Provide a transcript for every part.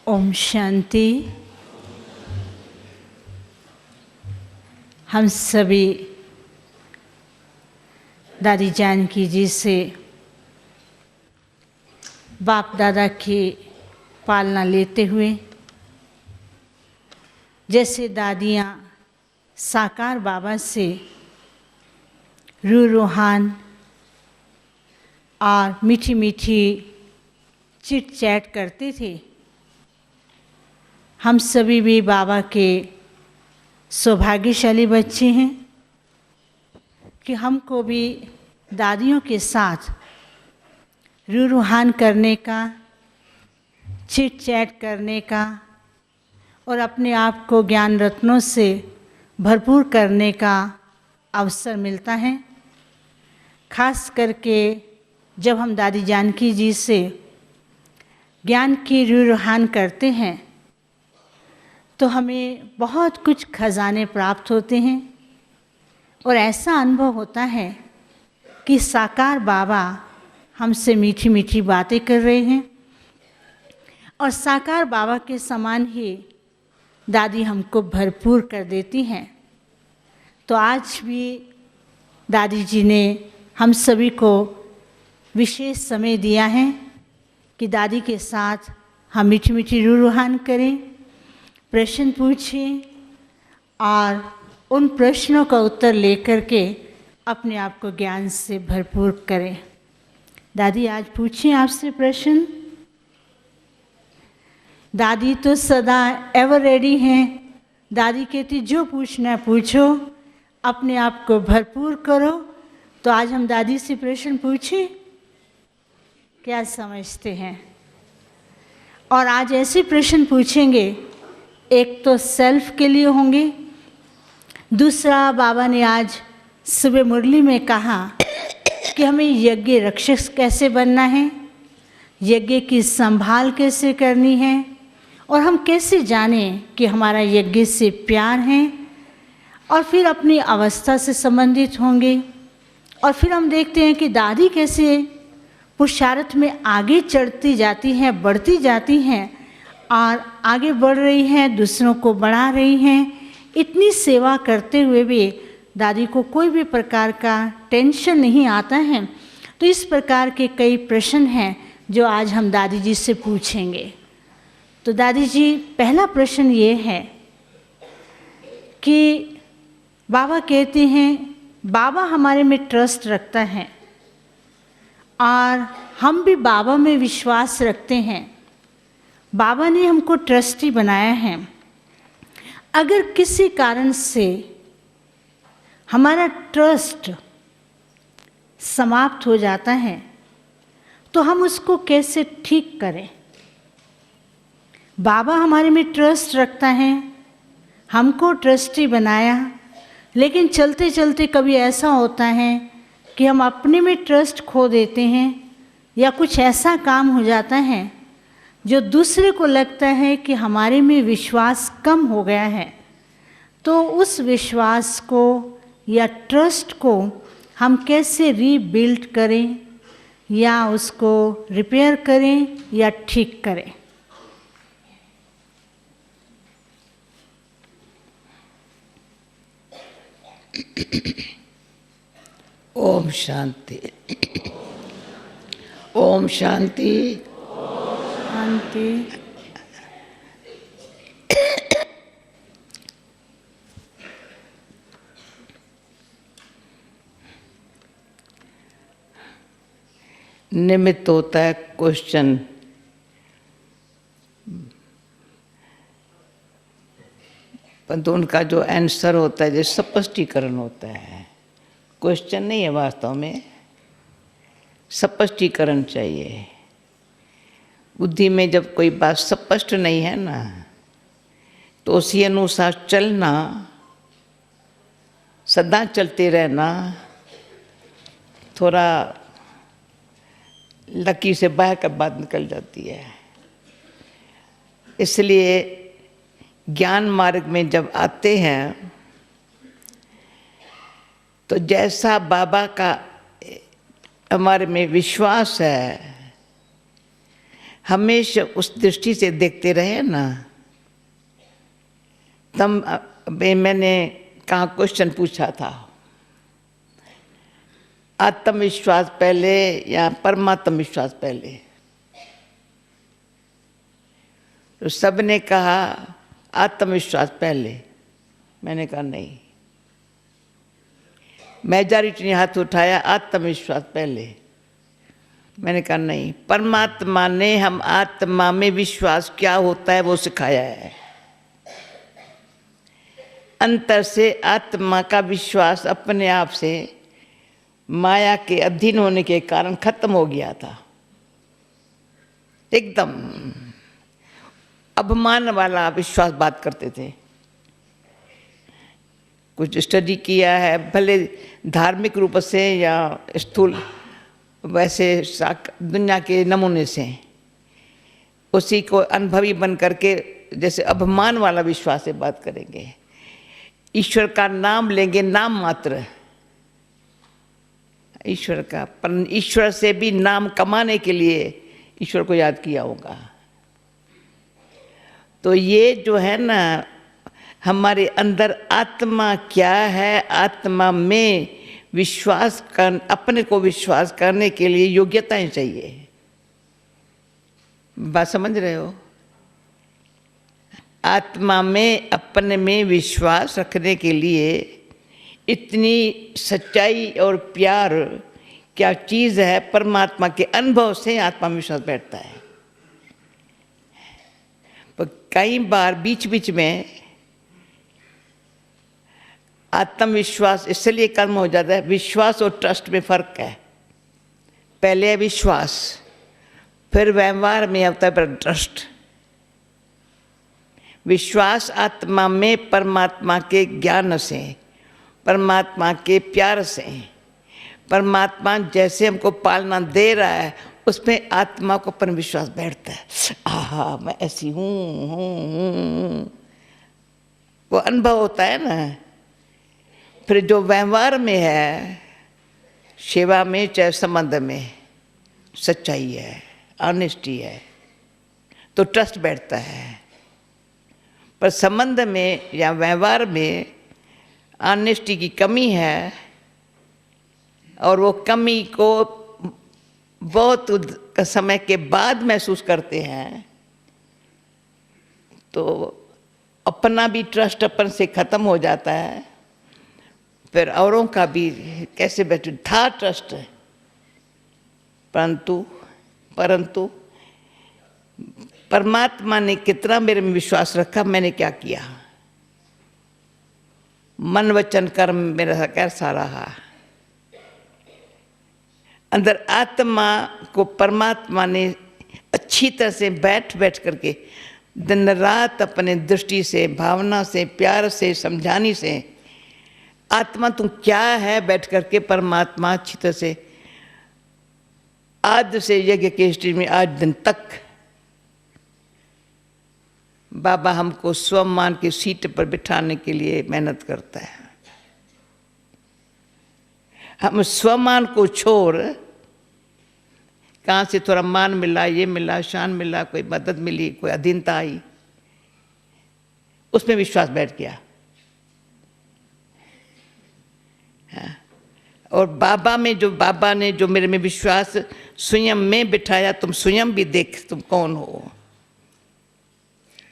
ओम शांति। हम सभी दादी जानकी जी से बाप दादा की पालना लेते हुए, जैसे दादियाँ साकार बाबा से रूहान और मीठी मीठी चिट चैट करते थे, हम सभी भी बाबा के सौभाग्यशाली बच्चे हैं कि हमको भी दादियों के साथ रूहान करने का, चिट चैट करने का और अपने आप को ज्ञान रत्नों से भरपूर करने का अवसर मिलता है। खास करके जब हम दादी जानकी जी से ज्ञान की रूहान करते हैं तो हमें बहुत कुछ खजाने प्राप्त होते हैं और ऐसा अनुभव होता है कि साकार बाबा हमसे मीठी मीठी बातें कर रहे हैं और साकार बाबा के समान ही दादी हमको भरपूर कर देती हैं। तो आज भी दादी जी ने हम सभी को विशेष समय दिया है कि दादी के साथ हम मीठी मीठी रूहान करें, प्रश्न पूछें और उन प्रश्नों का उत्तर लेकर के अपने आप को ज्ञान से भरपूर करें। दादी आज पूछें आपसे प्रश्न। दादी तो सदा एवर रेडी हैं। दादी कहती जो पूछना है पूछो, अपने आप को भरपूर करो। तो आज हम दादी से प्रश्न पूछें, क्या समझते हैं? और आज ऐसे प्रश्न पूछेंगे, एक तो सेल्फ के लिए होंगे, दूसरा बाबा ने आज सुबह मुरली में कहा कि हमें यज्ञ रक्षक कैसे बनना है, यज्ञ की संभाल कैसे करनी है और हम कैसे जानें कि हमारा यज्ञ से प्यार है। और फिर अपनी अवस्था से संबंधित होंगे और फिर हम देखते हैं कि दादी कैसे पुरुषार्थ में आगे चढ़ती जाती हैं, बढ़ती जाती हैं और आगे बढ़ रही हैं, दूसरों को बढ़ा रही हैं। इतनी सेवा करते हुए भी दादी को कोई भी प्रकार का टेंशन नहीं आता है। तो इस प्रकार के कई प्रश्न हैं जो आज हम दादी जी से पूछेंगे। तो दादी जी, पहला प्रश्न ये है कि बाबा कहते हैं, बाबा हमारे में ट्रस्ट रखता है और हम भी बाबा में विश्वास रखते हैं। बाबा ने हमको ट्रस्टी बनाया है। अगर किसी कारण से हमारा ट्रस्ट समाप्त हो जाता है तो हम उसको कैसे ठीक करें? बाबा हमारे में ट्रस्ट रखता है, हमको ट्रस्टी बनाया, लेकिन चलते चलते कभी ऐसा होता है कि हम अपने में ट्रस्ट खो देते हैं या कुछ ऐसा काम हो जाता है जो दूसरे को लगता है कि हमारे में विश्वास कम हो गया है। तो उस विश्वास को या ट्रस्ट को हम कैसे रीबिल्ड करें या उसको रिपेयर करें या ठीक करें? ओम शांति। ओम शांति। शांति। निमित्त होता है क्वेश्चन, परंतु उनका जो आंसर होता है, जैसे स्पष्टीकरण होता है। क्वेश्चन नहीं है, वास्तव में स्पष्टीकरण चाहिए। बुद्धि में जब कोई बात स्पष्ट नहीं है ना, तो उसी अनुसार चलना, सदा चलते रहना, थोड़ा लकीर से बाहर का बात निकल जाती है। इसलिए ज्ञान मार्ग में जब आते हैं तो जैसा बाबा का हमारे में विश्वास है, हमेशा उस दृष्टि से देखते रहे ना, तब मैंने कहाँ क्वेश्चन पूछा था, आत्मविश्वास पहले या परमात्म विश्वास पहले? तो सबने कहा आत्मविश्वास पहले। मैंने कहा नहीं। मेजॉरिटी ने हाथ उठाया आत्मविश्वास पहले। मैंने कहा नहीं, परमात्मा ने हम आत्मा में विश्वास क्या होता है वो सिखाया है। अंतर से आत्मा का विश्वास अपने आप से माया के अधीन होने के कारण खत्म हो गया था। एकदम अभिमान वाला विश्वास बात करते थे। कुछ स्टडी किया है, भले धार्मिक रूप से या स्थूल वैसे दुनिया के नमूने से, उसी को अनुभवी बन करके जैसे अभिमान वाला विश्वास से बात करेंगे। ईश्वर का नाम लेंगे, नाम मात्र ईश्वर का, पर ईश्वर से भी नाम कमाने के लिए ईश्वर को याद किया होगा। तो ये जो है ना, हमारे अंदर आत्मा क्या है, आत्मा में विश्वास कर, अपने को विश्वास करने के लिए योग्यताएं चाहिए। बात समझ रहे हो? आत्मा में अपने में विश्वास रखने के लिए इतनी सच्चाई और प्यार क्या चीज़ है। परमात्मा के अनुभव से आत्मा में विश्वास बैठता है। पर कई बार बीच बीच में आत्मविश्वास इसलिए कम हो जाता है। विश्वास और ट्रस्ट में फर्क है। पहले है विश्वास, फिर व्यवहार में आता है ट्रस्ट। विश्वास आत्मा में परमात्मा के ज्ञान से, परमात्मा के प्यार से, परमात्मा जैसे हमको पालना दे रहा है उसमें आत्मा को अपन विश्वास बैठता है। आहा, मैं ऐसी हूँ, वो अनुभव होता है ना। फिर जो व्यवहार में है, सेवा में चाहे संबंध में सच्चाई है, ऑनेस्टी है, तो ट्रस्ट बैठता है। पर संबंध में या व्यवहार में ऑनेस्टी की कमी है, और वो कमी को बहुत समय के बाद महसूस करते हैं, तो अपना भी ट्रस्ट अपन से ख़त्म हो जाता है। फिर औरों का भी कैसे बैठे था ट्रस्ट, परंतु परमात्मा ने कितना मेरे में विश्वास रखा, मैंने क्या किया, मन वचन कर्म मेरा कैसा रहा। अंदर आत्मा को परमात्मा ने अच्छी तरह से बैठ करके दिन रात अपने दृष्टि से, भावना से, प्यार से, समझाने से, आत्मा तू क्या है बैठ करके परमात्मा अच्छी तरह से आज से यज्ञ के हिस्ट्री में आज दिन तक बाबा हमको स्वमान की सीट पर बिठाने के लिए मेहनत करता है। हम स्वमान को छोड़, कहाँ से थोड़ा मान मिला, ये मिला, शान मिला, कोई मदद मिली, कोई अधीनता आई, उसमें विश्वास बैठ गया। और बाबा ने जो मेरे में विश्वास स्वयं में बिठाया, तुम स्वयं भी देख तुम कौन हो।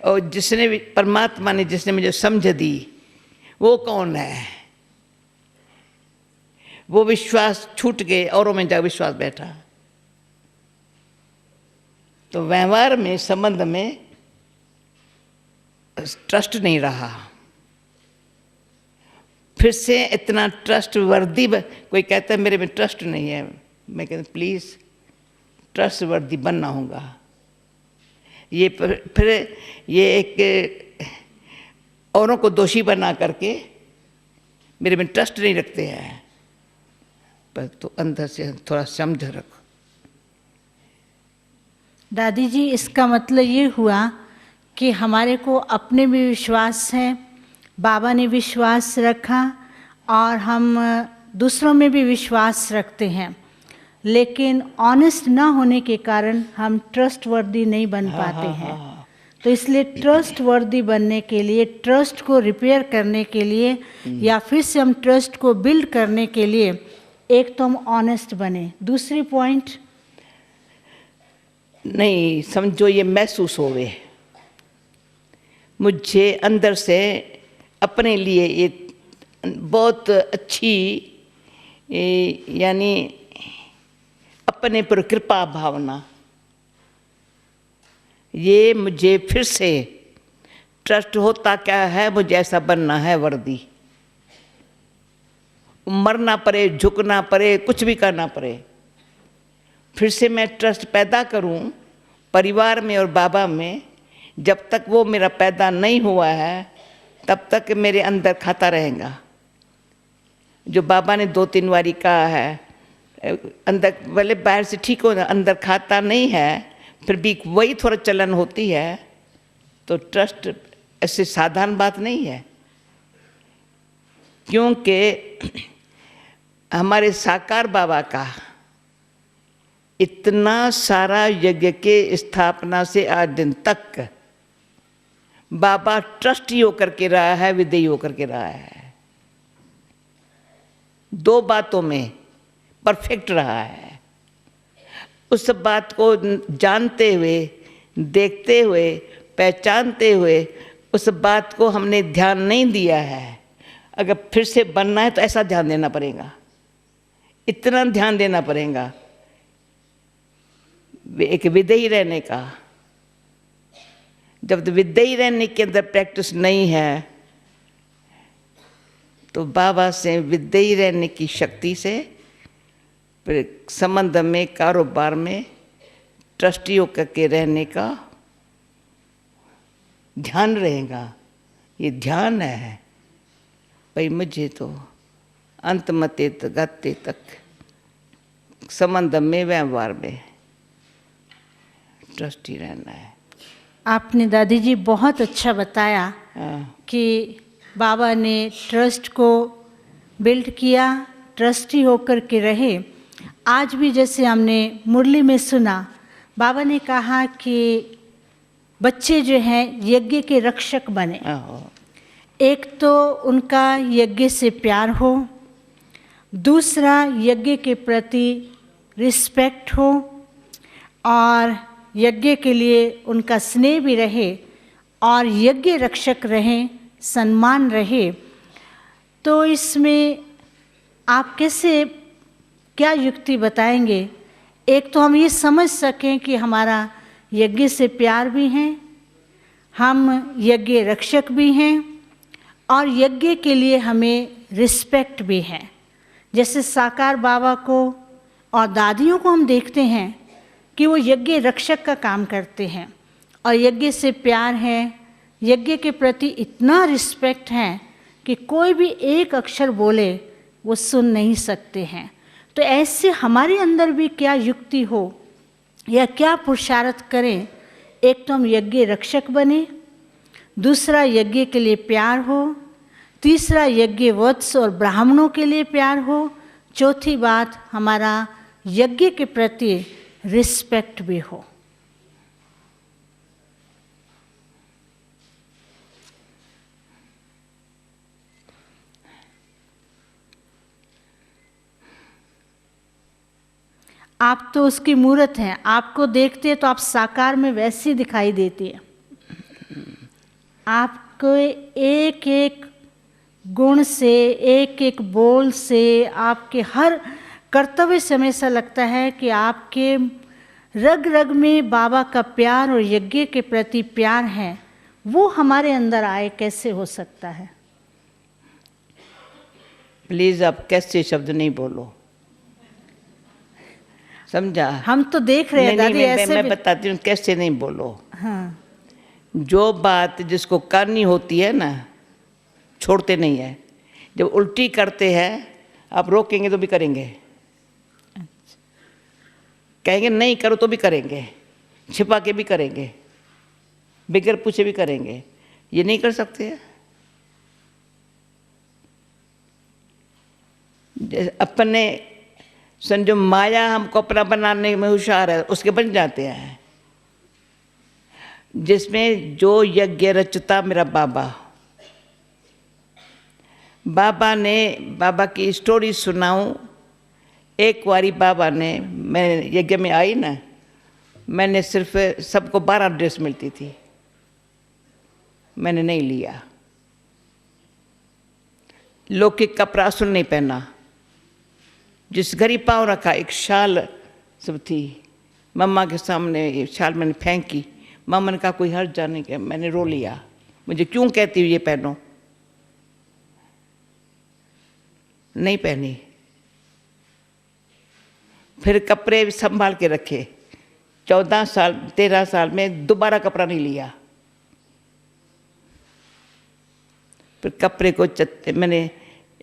और जिसने भी परमात्मा ने जिसने मुझे समझ दी वो कौन है, वो विश्वास छूट गए, औरों में जाकर विश्वास बैठा। तो व्यवहार में, संबंध में ट्रस्ट नहीं रहा। फिर से इतना ट्रस्ट वर्दी, कोई कहता है मेरे में ट्रस्ट नहीं है, मैं कहता प्लीज़ ट्रस्ट वर्दी बनना होगा। ये फिर ये एक औरों को दोषी बना करके मेरे में ट्रस्ट नहीं रखते हैं, पर तो अंदर से थोड़ा समझ रखो। दादी जी, इसका मतलब ये हुआ कि हमारे को अपने भी विश्वास है, बाबा ने विश्वास रखा, और हम दूसरों में भी विश्वास रखते हैं। लेकिन ऑनेस्ट ना होने के कारण हम ट्रस्टवर्दी नहीं बन पाते हैं। तो इसलिए ट्रस्टवर्दी बनने के लिए, ट्रस्ट को रिपेयर करने के लिए या फिर से हम ट्रस्ट को बिल्ड करने के लिए एक तो हम ऑनेस्ट बने। दूसरी पॉइंट, नहीं समझो ये महसूस होवे मुझे अंदर से अपने लिए ये बहुत अच्छी यानी अपने पर कृपा भावना, ये मुझे फिर से ट्रस्ट होता क्या है, मुझे ऐसा बनना है वर्दी, मरना पड़े, झुकना पड़े, कुछ भी करना पड़े, फिर से मैं ट्रस्ट पैदा करूं परिवार में और बाबा में। जब तक वो मेरा पैदा नहीं हुआ है तब तक मेरे अंदर खाता रहेगा। जो बाबा ने 2-3 बारी कहा है, अंदर भले बाहर से ठीक हो, अंदर खाता नहीं है, फिर भी वही थोड़ा चलन होती है, तो ट्रस्ट ऐसे साधारण बात नहीं है। क्योंकि हमारे साकार बाबा का इतना सारा यज्ञ के स्थापना से आज दिन तक बाबा ट्रस्टी होकर के रहा है, विदेयी होकर के रहा है। 2 बातों में परफेक्ट रहा है। उस बात को जानते हुए, देखते हुए, पहचानते हुए उस बात को हमने ध्यान नहीं दिया है। अगर फिर से बनना है तो ऐसा ध्यान देना पड़ेगा, इतना ध्यान देना पड़ेगा एक विदेही रहने का। जब विदेही रहने के अंदर प्रैक्टिस नहीं है तो बाबा से विदेही रहने की शक्ति से फिर संबंध में, कारोबार में ट्रस्टी होकर के रहने का ध्यान रहेगा। ये ध्यान है भाई, मुझे तो अंत मते गते तक संबंध में, व्यवहार में ट्रस्टी रहना है। आपने दादी जी बहुत अच्छा बताया कि बाबा ने ट्रस्ट को बिल्ड किया, ट्रस्टी होकर के रहे। आज भी जैसे हमने मुरली में सुना, बाबा ने कहा कि बच्चे जो हैं यज्ञ के रक्षक बने। एक तो उनका यज्ञ से प्यार हो, दूसरा यज्ञ के प्रति रिस्पेक्ट हो और यज्ञ के लिए उनका स्नेह भी रहे और यज्ञ रक्षक रहें, सम्मान रहे। तो इसमें आप कैसे, क्या युक्ति बताएंगे? एक तो हम ये समझ सकें कि हमारा यज्ञ से प्यार भी है, हम यज्ञ रक्षक भी हैं और यज्ञ के लिए हमें रिस्पेक्ट भी है। जैसे साकार बाबा को और दादियों को हम देखते हैं कि वो यज्ञ रक्षक का काम करते हैं और यज्ञ से प्यार है, यज्ञ के प्रति इतना रिस्पेक्ट है कि कोई भी एक अक्षर बोले वो सुन नहीं सकते हैं। तो ऐसे हमारे अंदर भी क्या युक्ति हो या क्या पुरुषार्थ करें? एक तो हम यज्ञ रक्षक बने, दूसरा यज्ञ के लिए प्यार हो, तीसरा यज्ञ वत्स और ब्राह्मणों के लिए प्यार हो, चौथी बात हमारा यज्ञ के प्रति रिस्पेक्ट भी हो। आप तो उसकी मूर्त हैं, आपको देखते हैं तो आप साकार में वैसी दिखाई देती है। आपको एक एक गुण से, एक एक बोल से, आपके हर कर्तव्य से हमें ऐसा लगता है कि आपके रग रग में बाबा का प्यार और यज्ञ के प्रति प्यार है। वो हमारे अंदर आए, कैसे हो सकता है? प्लीज आप कैसे शब्द नहीं बोलो, समझा? हम तो देख रहे हैं दादी, ऐसे मैं बताती हूँ कैसे नहीं बोलो। हाँ, जो बात जिसको करनी होती है ना, छोड़ते नहीं है। जब उल्टी करते हैं आप रोकेंगे तो भी करेंगे, कहेंगे नहीं करो तो भी करेंगे, छिपा के भी करेंगे, बगैर पूछे भी करेंगे। ये नहीं कर सकते हैं। अपने समझो माया हमको अपना बनाने में होशियार है, उसके बन जाते हैं। जिसमें जो यज्ञ रचता मेरा बाबा, बाबा की स्टोरी सुनाऊं। एक बारी बाबा ने, मैं यज्ञ में आई ना, मैंने सिर्फ सबको 12 ड्रेस मिलती थी, मैंने नहीं लिया। लौकिक कपड़ा सुन नहीं पहना, जिस घर ही पाँव रखा एक शाल सब थी। मम्मा के सामने ये शाल मैंने फेंकी, मम्मा ने कहा कोई हर्ज जाने के, मैंने रो लिया, मुझे क्यों कहती हूँ ये पहनो, नहीं पहनी। फिर कपड़े संभाल के रखे, 14 साल 13 साल में दोबारा कपड़ा नहीं लिया। फिर कपड़े को मैंने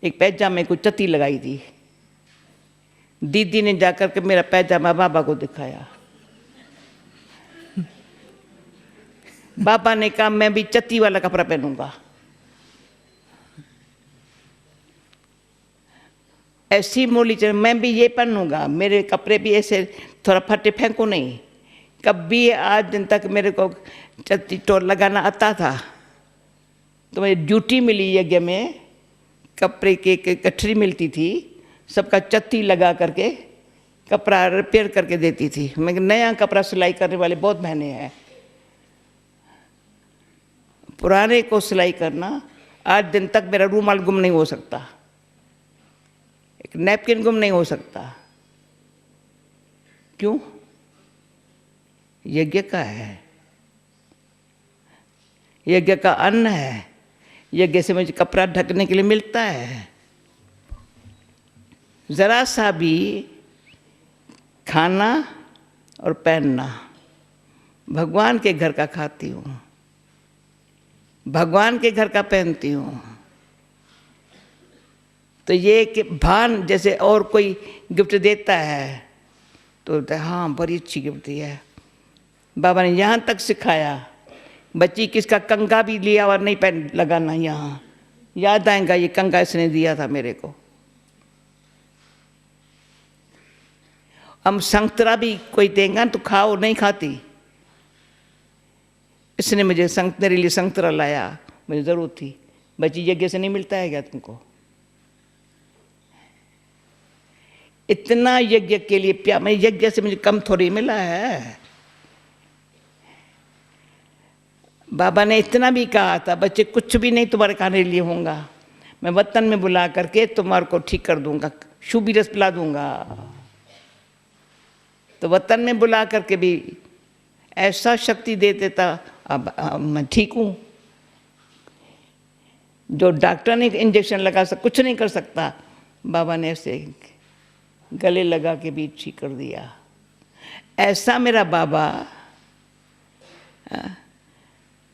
एक पैजामे को चत्ती लगाई थी। दीदी ने जाकर के मेरा पैजामा बाबा को दिखाया। बाबा ने कहा मैं भी चत्ती वाला कपड़ा पहनूंगा। ऐसी मोली चल, मैं भी ये पहनूंगा, मेरे कपड़े भी ऐसे थोड़ा फटे फेंको नहीं। कभी आज दिन तक मेरे को चत्ती टोल लगाना आता था। तो मुझे ड्यूटी मिली यज्ञ में, कपड़े की गठरी मिलती थी, सबका चत्ती लगा करके कपड़ा रिपेयर करके देती थी। मैं नया कपड़ा सिलाई करने वाले बहुत महंगे हैं, पुराने को सिलाई करना, आज दिन तक मेरा रूमाल गुम नहीं हो सकता, एक नैपकिन गुम नहीं हो सकता। क्यों? यज्ञ का है, यज्ञ का अन्न है, यज्ञ से मुझे कपड़ा ढकने के लिए मिलता है। जरा सा भी खाना और पहनना भगवान के घर का खाती हूँ, भगवान के घर का पहनती हूँ। तो ये कि भान जैसे और कोई गिफ्ट देता है तो हाँ बड़ी अच्छी गिफ्ट दी है। बाबा ने यहाँ तक सिखाया, बच्ची किसका कंगा भी लिया और नहीं पहन लगाना, यहाँ याद आएगा ये कंगा इसने दिया था मेरे को। हम संतरा भी कोई देगा तो खाओ, नहीं खाती, इसने मुझे मेरे लिए संतरा लाया, मुझे ज़रूरत थी। बच्ची यज्ञ से नहीं मिलता है क्या तुमको? इतना यज्ञ के लिए प्यार, मैं यज्ञ से मुझे कम थोड़ी मिला है। बाबा ने इतना भी कहा था, बच्चे कुछ भी नहीं तुम्हारे खाने लिए होगा, मैं वतन में बुला करके तुम्हारे को ठीक कर दूंगा, शुभी रस पिला दूंगा। तो वतन में बुला करके भी ऐसा शक्ति दे देता, अब मैं ठीक हूँ। जो डॉक्टर ने इंजेक्शन लगा सकता, कुछ नहीं कर सकता, बाबा ने ऐसे गले लगा के भी ठीक कर दिया। ऐसा मेरा बाबा,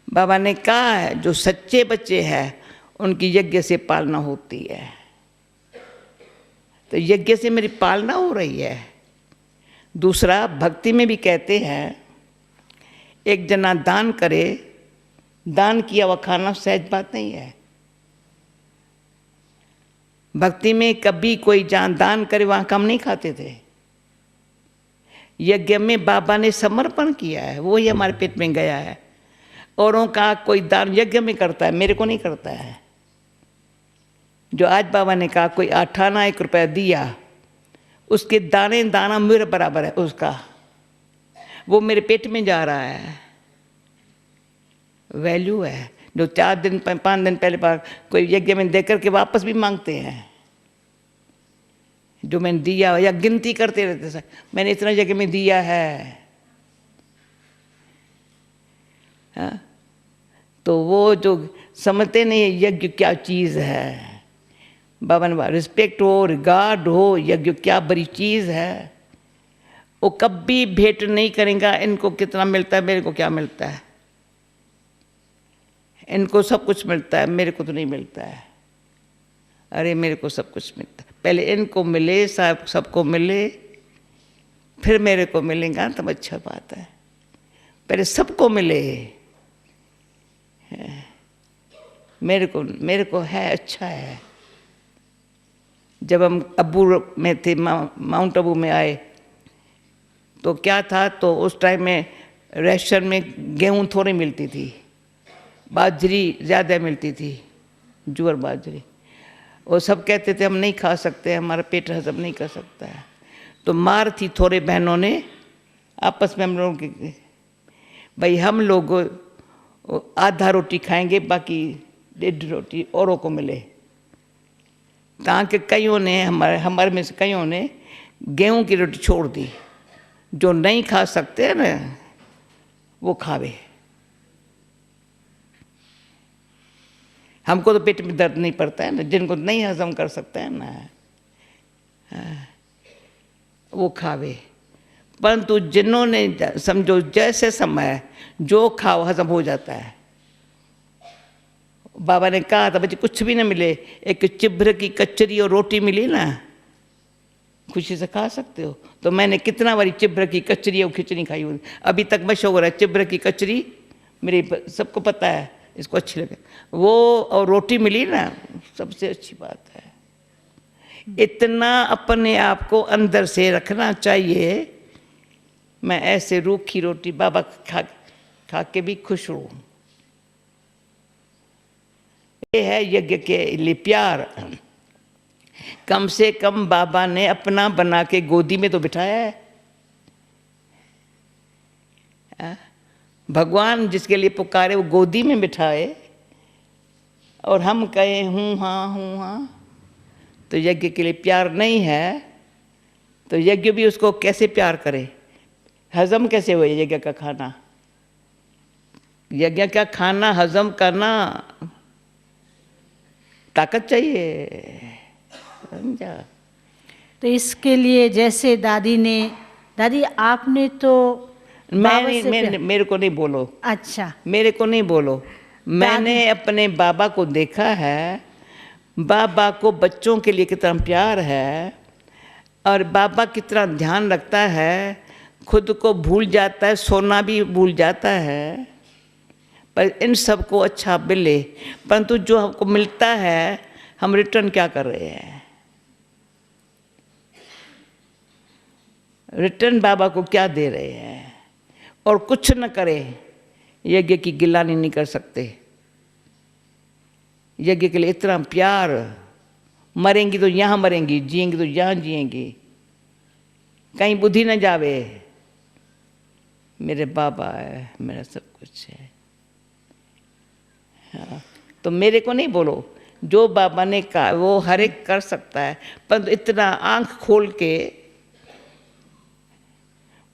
बाबा ने कहा है जो सच्चे बच्चे हैं उनकी यज्ञ से पालना होती है। तो यज्ञ से मेरी पालना हो रही है। दूसरा, भक्ति में भी कहते हैं एक जना दान करे, दान किया हुआ खाना सहज बात नहीं है। भक्ति में कभी कोई जान दान करे वहाँ कम नहीं खाते थे। यज्ञ में बाबा ने समर्पण किया है, वो ही हमारे पेट में गया है। औरों का कोई दान यज्ञ में करता है, मेरे को नहीं करता है। जो आज बाबा ने कहा कोई 98 रुपया दिया, उसके दाने दाना मेरे बराबर है उसका, वो मेरे पेट में जा रहा है, वैल्यू है। जो 4 दिन 5 दिन पहले कोई यज्ञ में दे करके वापस भी मांगते हैं, जो मैंने दिया, या गिनती करते रहते सर मैंने इतना यज्ञ में दिया है। हाँ? तो वो जो समझते नहीं यज्ञ क्या चीज़ है, बाबा ने रिस्पेक्ट हो, रिगार्ड हो, यज्ञ क्या बड़ी चीज़ है। वो कभी भेंट नहीं करेगा इनको कितना मिलता है, मेरे को क्या मिलता है। इनको सब कुछ मिलता है, मेरे को तो नहीं मिलता है। अरे मेरे को सब कुछ मिलता है, पहले इनको मिले, सबको मिले, फिर मेरे को मिलेगा तब अच्छा बात है। पहले सबको मिले, मेरे को है, अच्छा है। जब हम अब्बू में थे, माउंट अबू में आए, तो क्या था, तो उस टाइम में रेशन में गेहूं थोड़ी मिलती थी, बाजरी ज़्यादा मिलती थी, ज्वार बाजरी। वो सब कहते थे हम नहीं खा सकते, हमारा पेट हजम नहीं कर सकता है। तो मार थी थोड़े बहनों ने आपस में, हम लोग की, भाई हम लोग आधा रोटी खाएंगे, बाकी 1.5 रोटी औरों को मिले। ताकि कईयों ने, हमारे में से कईयों ने गेहूं की रोटी छोड़ दी। जो नहीं खा सकते हैं ना, वो खावे। हमको तो पेट में दर्द नहीं पड़ता है ना, जिनको नहीं हजम कर सकता है ना, वो खावे। परंतु जिन्होंने, समझो जैसे समय जो खाओ हजम हो जाता है। बाबा ने कहा था बच्चे कुछ भी ना मिले, एक चिब्र की कचरी और रोटी मिली ना, खुशी से खा सकते हो। तो मैंने कितना बारी चिब्र की कचरी और खिचड़ी खाई हुई, अभी तक मशहूर है चिब्र की कचरी, मेरे सबको पता है, इसको अच्छी लगे वो, और रोटी मिली ना, सबसे अच्छी बात है। इतना अपने आप को अंदर से रखना चाहिए। मैं ऐसे रूखी रोटी बाबा खा के भी खुश हूँ। ये है यज्ञ के लिए प्यार। कम से कम बाबा ने अपना बना के गोदी में तो बिठाया है। भगवान जिसके लिए पुकारे वो गोदी में बिठाए, और हम कहें हूँ हाँ, तो यज्ञ के लिए प्यार नहीं है, तो यज्ञ भी उसको कैसे प्यार करे, हजम कैसे हो यज्ञ का खाना। यज्ञ का खाना हजम करना ताकत चाहिए, समझा। तो इसके लिए जैसे दादी आपने तो मेरे को नहीं बोलो, अच्छा, मेरे को नहीं बोलो। मैंने अपने बाबा को देखा है, बाबा को बच्चों के लिए कितना प्यार है, और बाबा कितना ध्यान रखता है, खुद को भूल जाता है, सोना भी भूल जाता है, पर इन सबको अच्छा मिले। परंतु जो हमको मिलता है हम रिटर्न क्या कर रहे हैं, रिटर्न बाबा को क्या दे रहे हैं। और कुछ न करें, यज्ञ की गिलानी नहीं कर सकते। यज्ञ के लिए इतना प्यार, मरेंगी तो यहाँ मरेंगी, जिएंगी तो यहाँ जिएंगी, कहीं बुद्धि न जावे। मेरे बाबा है, मेरा सब कुछ है। हाँ, तो मेरे को नहीं बोलो, जो बाबा ने कहा वो हर एक कर सकता है, परंतु इतना आंख खोल के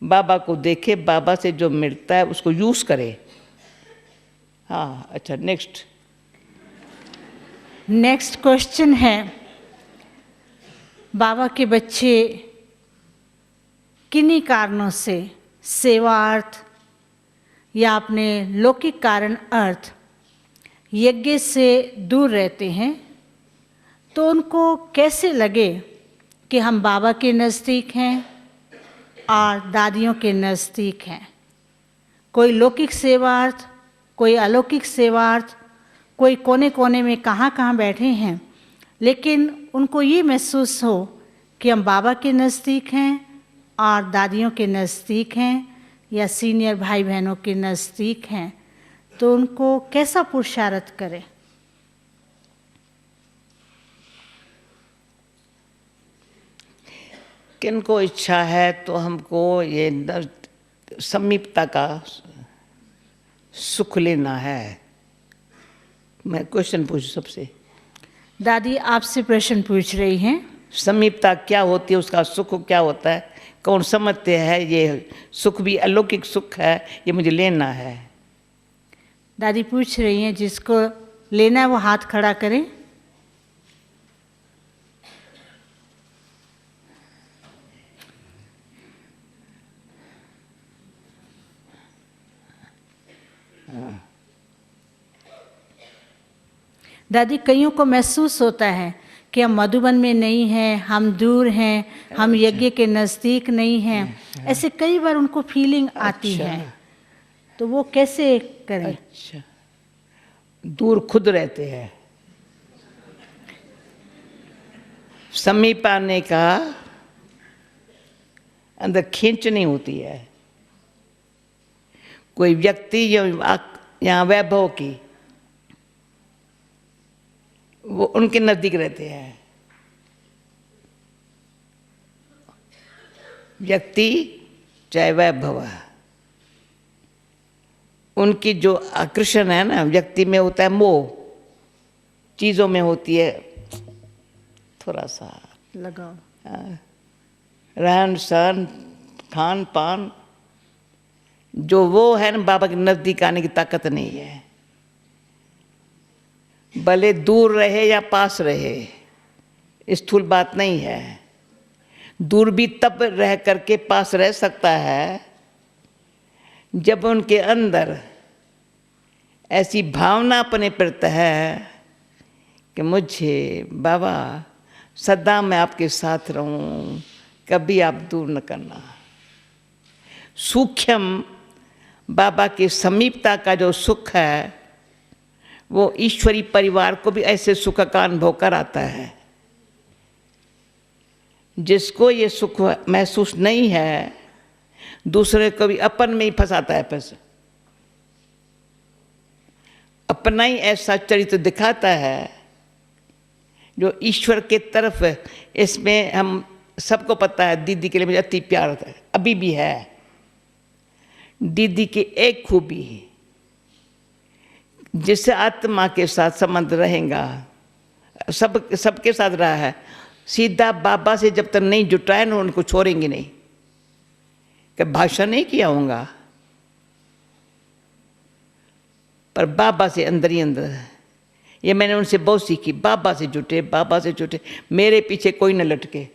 बाबा को देखे, बाबा से जो मिलता है उसको यूज करे। हाँ, अच्छा, नेक्स्ट क्वेश्चन है, बाबा के बच्चे किन्हीं कारणों से सेवा अर्थ या अपने लौकिक कारण अर्थ यज्ञ से दूर रहते हैं, तो उनको कैसे लगे कि हम बाबा के नज़दीक हैं और दादियों के नज़दीक हैं। कोई लौकिक सेवार्थ, कोई अलौकिक सेवार्थ, कोई कोने कोने में कहाँ बैठे हैं, लेकिन उनको ये महसूस हो कि हम बाबा के नज़दीक हैं और दादियों के नज़दीक हैं या सीनियर भाई बहनों के नज़दीक हैं, तो उनको कैसा पुरुषार्थ करें। किनको इच्छा है तो हमको ये समीपता का सुख लेना है। मैं क्वेश्चन पूछूं सबसे? दादी आपसे प्रश्न पूछ रही हैं। समीपता क्या होती है, उसका सुख क्या होता है, कौन समझते हैं ये सुख भी अलौकिक सुख है, ये मुझे लेना है। दादी पूछ रही हैं, जिसको लेना है वो हाथ खड़ा करें। दादी, कईयों को महसूस होता है कि हम मधुबन में नहीं हैं, हम दूर हैं, हम यज्ञ के नज़दीक नहीं हैं, ऐसे कई बार उनको फीलिंग आती है, तो वो कैसे करें? अच्छा, दूर खुद रहते हैं, समीप आने का अंदर खींच नहीं होती है। कोई व्यक्ति यहाँ वैभव की, वो उनके नजदीक रहते हैं। व्यक्ति चाहे वैभव है, उनकी जो आकर्षण है ना, व्यक्ति में होता है मोह, चीजों में होती है थोड़ा सा लगाओ। रहन सहन, खान पान, जो वो है ना, बाबा के नजदीक आने की ताकत नहीं है। भले दूर रहे या पास रहे, स्थूल बात नहीं है। दूर भी तब रह करके पास रह सकता है जब उनके अंदर ऐसी भावना अपने प्रति है कि मुझे बाबा सदा मैं आपके साथ रहूं, कभी आप दूर न करना। सूक्ष्म बाबा की समीपता का जो सुख है, वो ईश्वरी परिवार को भी ऐसे सुख का अनुभव कराता है। जिसको ये सुख महसूस नहीं है, दूसरे को भी अपन में ही फंसाता है। पैसा अपना ही ऐसा चरित्र दिखाता है जो ईश्वर के तरफ है। इसमें हम सबको पता है, दीदी के लिए मुझे अति प्यार होता है, अभी भी है। दीदी की एक खूबी, जिससे आत्मा के साथ संबंध रहेगा, सबके साथ रहा है, सीधा बाबा से जब तक नहीं जुटाए ना, उनको छोड़ेंगे नहीं। कि भाषण नहीं किया होगा, पर बाबा से अंदर ही अंदर। ये मैंने उनसे बहुत सीखी, बाबा से जुटे, बाबा से जुटे। मेरे पीछे कोई न लटके,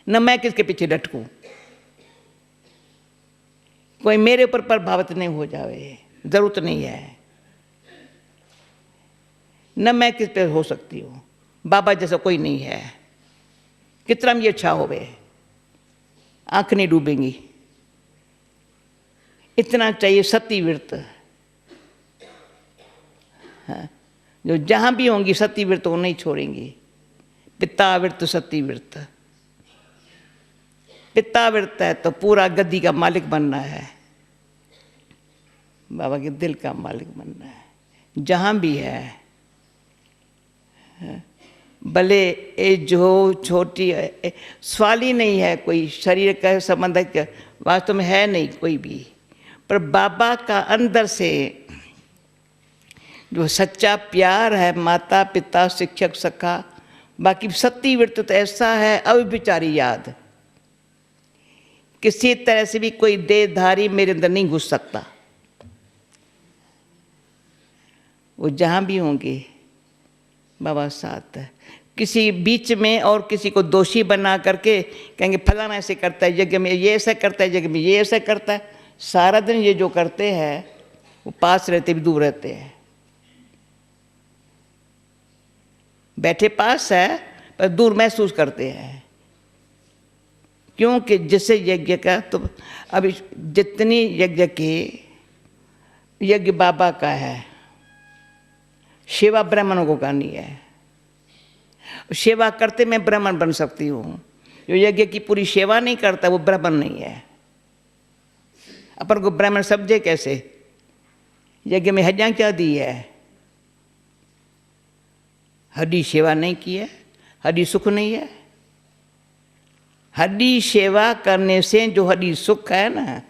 न मैं किसके पीछे लटकूं। कोई मेरे ऊपर प्रभावित नहीं हो जावे, जरूरत नहीं है। न मैं किस पे हो सकती हूँ, बाबा जैसा कोई नहीं है। कितना भी अच्छा होवे, आंख नहीं डूबेंगी। इतना चाहिए सतीव्रत। हाँ, जो जहाँ भी होंगी सतीव्रत वो नहीं छोड़ेंगी। पिताव्रत सतीव्रत। पिताव्रत है तो पूरा गद्दी का मालिक बनना है, बाबा के दिल का मालिक बनना है, जहाँ भी है। भले ये जो छोटी सवाल ही नहीं है, कोई शरीर का संबंध वास्तव में है नहीं कोई भी, पर बाबा का अंदर से जो सच्चा प्यार है, माता पिता शिक्षक सखा, बाकी सतीव्रत तो ऐसा है अविचारी याद। किसी तरह से भी कोई देहधारी मेरे अंदर नहीं घुस सकता। वो जहाँ भी होंगे बाबा साथ है। किसी बीच में और किसी को दोषी बना करके कहेंगे फलाना ऐसे करता है, यज्ञ में ये ऐसा करता है, यज्ञ में ये ऐसा करता है। सारा दिन ये जो करते हैं वो पास रहते भी दूर रहते हैं। बैठे पास है पर दूर महसूस करते हैं, क्योंकि जिससे यज्ञ का, तो अभी जितनी यज्ञ की यज्ञ बाबा का है, सेवा ब्राह्मणों को करनी है। सेवा करते मैं ब्राह्मण बन सकती हूँ। जो यज्ञ की पूरी सेवा नहीं करता वो ब्राह्मण नहीं है। अपन को ब्राह्मण समझे कैसे? यज्ञ में हड्डियाँ क्या दी है? हड्डी सेवा नहीं की है, हड्डी सुख नहीं है। हड्डी सेवा करने से जो हड्डी सुख है ना,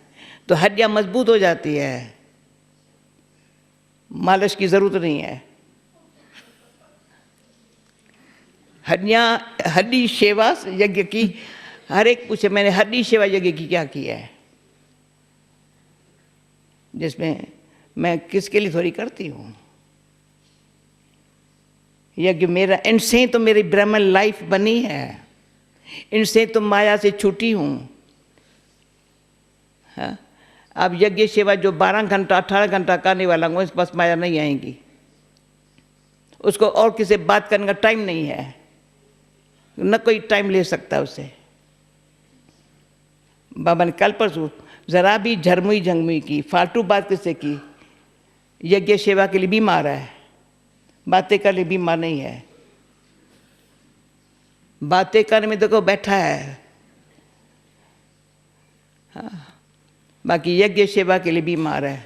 तो हड्डियाँ मजबूत हो जाती है। मालिश की जरूरत नहीं है। हड्डी सेवा यज्ञ की, हर एक पूछे मैंने हड्डी सेवा यज्ञ की क्या की है, जिसमें मैं किसके लिए थोड़ी करती हूँ। यज्ञ मेरा, इनसे तो मेरी ब्राह्मण लाइफ बनी है, इनसे तो माया से छूटी हूँ। हाँ, अब यज्ञ सेवा जो 12 घंटा 18 घंटा करने वाला हूँ, इस पास माया नहीं आएंगी। उसको और किसी बात करने का टाइम नहीं है, न कोई टाइम ले सकता उसे। बाबा ने कल परसों जरा भी झरमुई झंगमुई की, फालतू बात किससे की। यज्ञ सेवा के लिए बीमार है, बातें कर लिए बीमार नहीं है। बातें करने में देखो बैठा है। हाँ, बाकी यज्ञ सेवा के लिए बीमार है,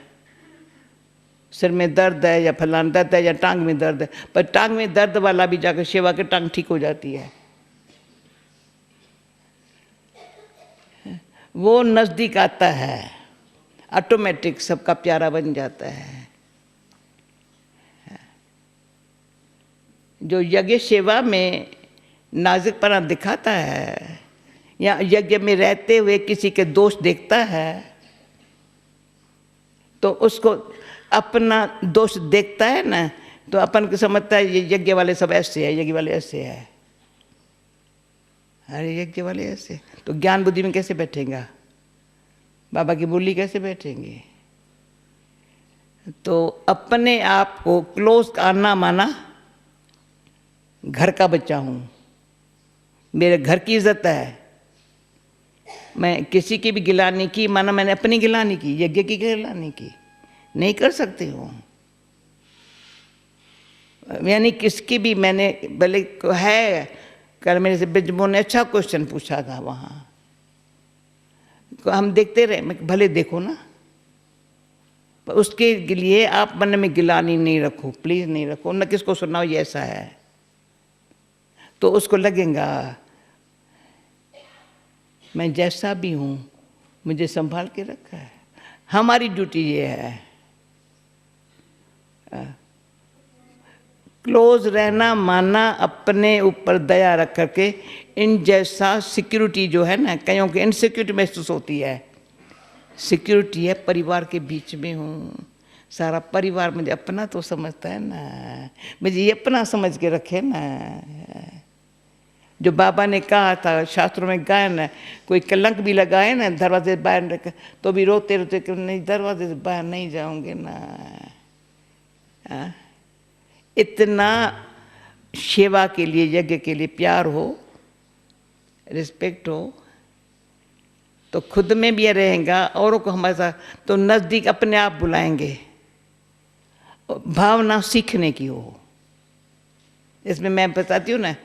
सिर में दर्द है या फलाना दर्द है या टांग में दर्द है, पर टांग में दर्द वाला भी जाकर सेवा के टांग ठीक हो जाती है। वो नज़दीक आता है, ऑटोमेटिक सबका प्यारा बन जाता है। जो यज्ञ सेवा में नाजुकपना दिखाता है या यज्ञ में रहते हुए किसी के दोष देखता है, तो उसको अपना दोष देखता है ना, तो अपन को समझता है ये यज्ञ वाले सब ऐसे है, यज्ञ वाले ऐसे है, अरे यज्ञ वाले ऐसे, तो ज्ञान बुद्धि में कैसे बैठेगा, बाबा की बोली कैसे बैठेंगे। तो अपने आप को क्लोज आना माना घर का बच्चा हूँ, मेरे घर की इज्जत है, मैं किसी की भी गिलानी की माना मैंने अपनी गिलानी की, यज्ञ की गिलानी की नहीं कर सकती हूँ। यानी किसकी भी मैंने भले है, कल मेरे से बिजमो ने अच्छा क्वेश्चन पूछा था वहाँ, हम देखते रहे, मैं भले देखो ना, पर उसके लिए आप मन में गिलानी नहीं रखो, प्लीज़ नहीं रखो, न किसको सुनाओ ये ऐसा है, तो उसको लगेगा मैं जैसा भी हूँ मुझे संभाल के रखा है। हमारी ड्यूटी ये है क्लोज रहना माना अपने ऊपर दया रख करके, इन जैसा सिक्योरिटी जो है ना, कईयों को इनसिक्योरिटी महसूस होती है, सिक्योरिटी है परिवार के बीच में हूँ, सारा परिवार मुझे अपना तो समझता है ना, मुझे ये अपना समझ के रखे ना। जो बाबा ने कहा था शास्त्रों में गायन है, कोई कलंक भी लगाए ना दरवाजे बाहर रख तो भी रोते रोते कि नहीं दरवाजे से बाहर नहीं जाऊंगे ना। इतना सेवा के लिए यज्ञ के लिए प्यार हो, रिस्पेक्ट हो, तो खुद में भी रहेगा, औरों को हमारे साथ तो नज़दीक अपने आप बुलाएंगे। भावना सीखने की हो, इसमें मैं बताती हूँ ना,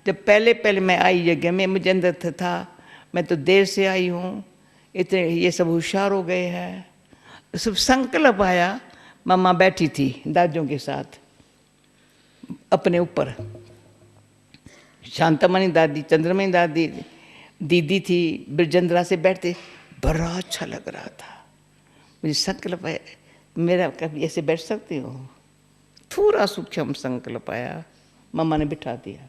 जब पहले मैं आई यज्ञ में मुझे अंदर था मैं तो देर से आई हूँ, इतने ये सब होशियार हो गए हैं, सब संकल्प आया। मम्मा बैठी थी दादियों के साथ अपने ऊपर, शांतामणि दादी, चंद्रमणि दादी, दीदी थी, बिरजेंद्रा से बैठते, बड़ा अच्छा लग रहा था। मुझे संकल्प है मेरा कभी ऐसे बैठ सकती हूँ, थोड़ा सूक्ष्म संकल्प आया, मम्मा ने बिठा दिया।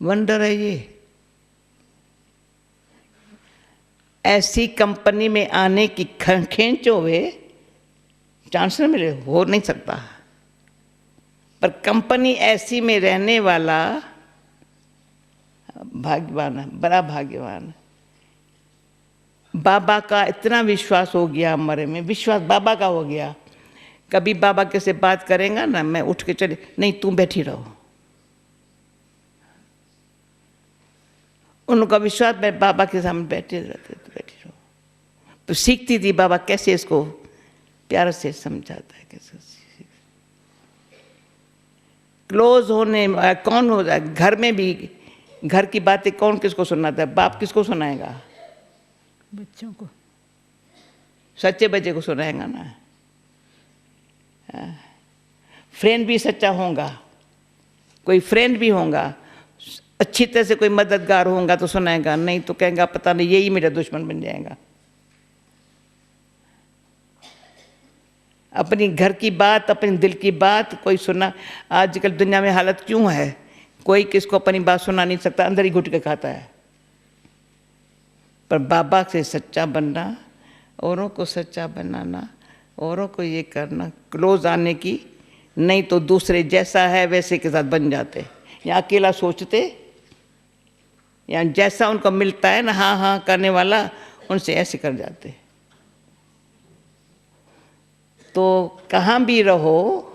वंडर है ये, ऐसी कंपनी में आने की खींचो हुए चांस न मिले, हो नहीं सकता, पर कंपनी ऐसी में रहने वाला भाग्यवान है, बड़ा भाग्यवान। बाबा का इतना विश्वास हो गया हमारे में, विश्वास बाबा का हो गया, कभी बाबा के से बात करेगा ना, मैं उठ के चले, नहीं तुम बैठी रहो, उनका विश्वास मैं बाबा के सामने बैठे रहते तो बैठी रहो, तो सीखती थी बाबा कैसे इसको प्यार से समझाता है, कैसे क्लोज होने कौन हो जाए। घर में भी घर की बातें कौन किसको सुनाता है, बाप किसको सुनाएगा, बच्चों को, सच्चे बच्चे को सुनाएगा ना। फ्रेंड भी सच्चा होगा, कोई फ्रेंड भी होगा अच्छी तरह से, कोई मददगार होगा तो सुनाएगा, नहीं तो कहेगा पता नहीं यही मेरा दुश्मन बन जाएगा। अपनी घर की बात, अपने दिल की बात कोई सुना, आजकल दुनिया में हालत क्यों है, कोई किसको अपनी बात सुना नहीं सकता, अंदर ही घुट के खाता है। पर बाबा से सच्चा बनना, औरों को सच्चा बनाना, औरों को ये करना, क्लोज आने की, नहीं तो दूसरे जैसा है वैसे के साथ बन जाते, या अकेला सोचते, या जैसा उनको मिलता है ना हाँ हाँ करने वाला, उनसे ऐसे कर जाते। तो कहाँ भी रहो,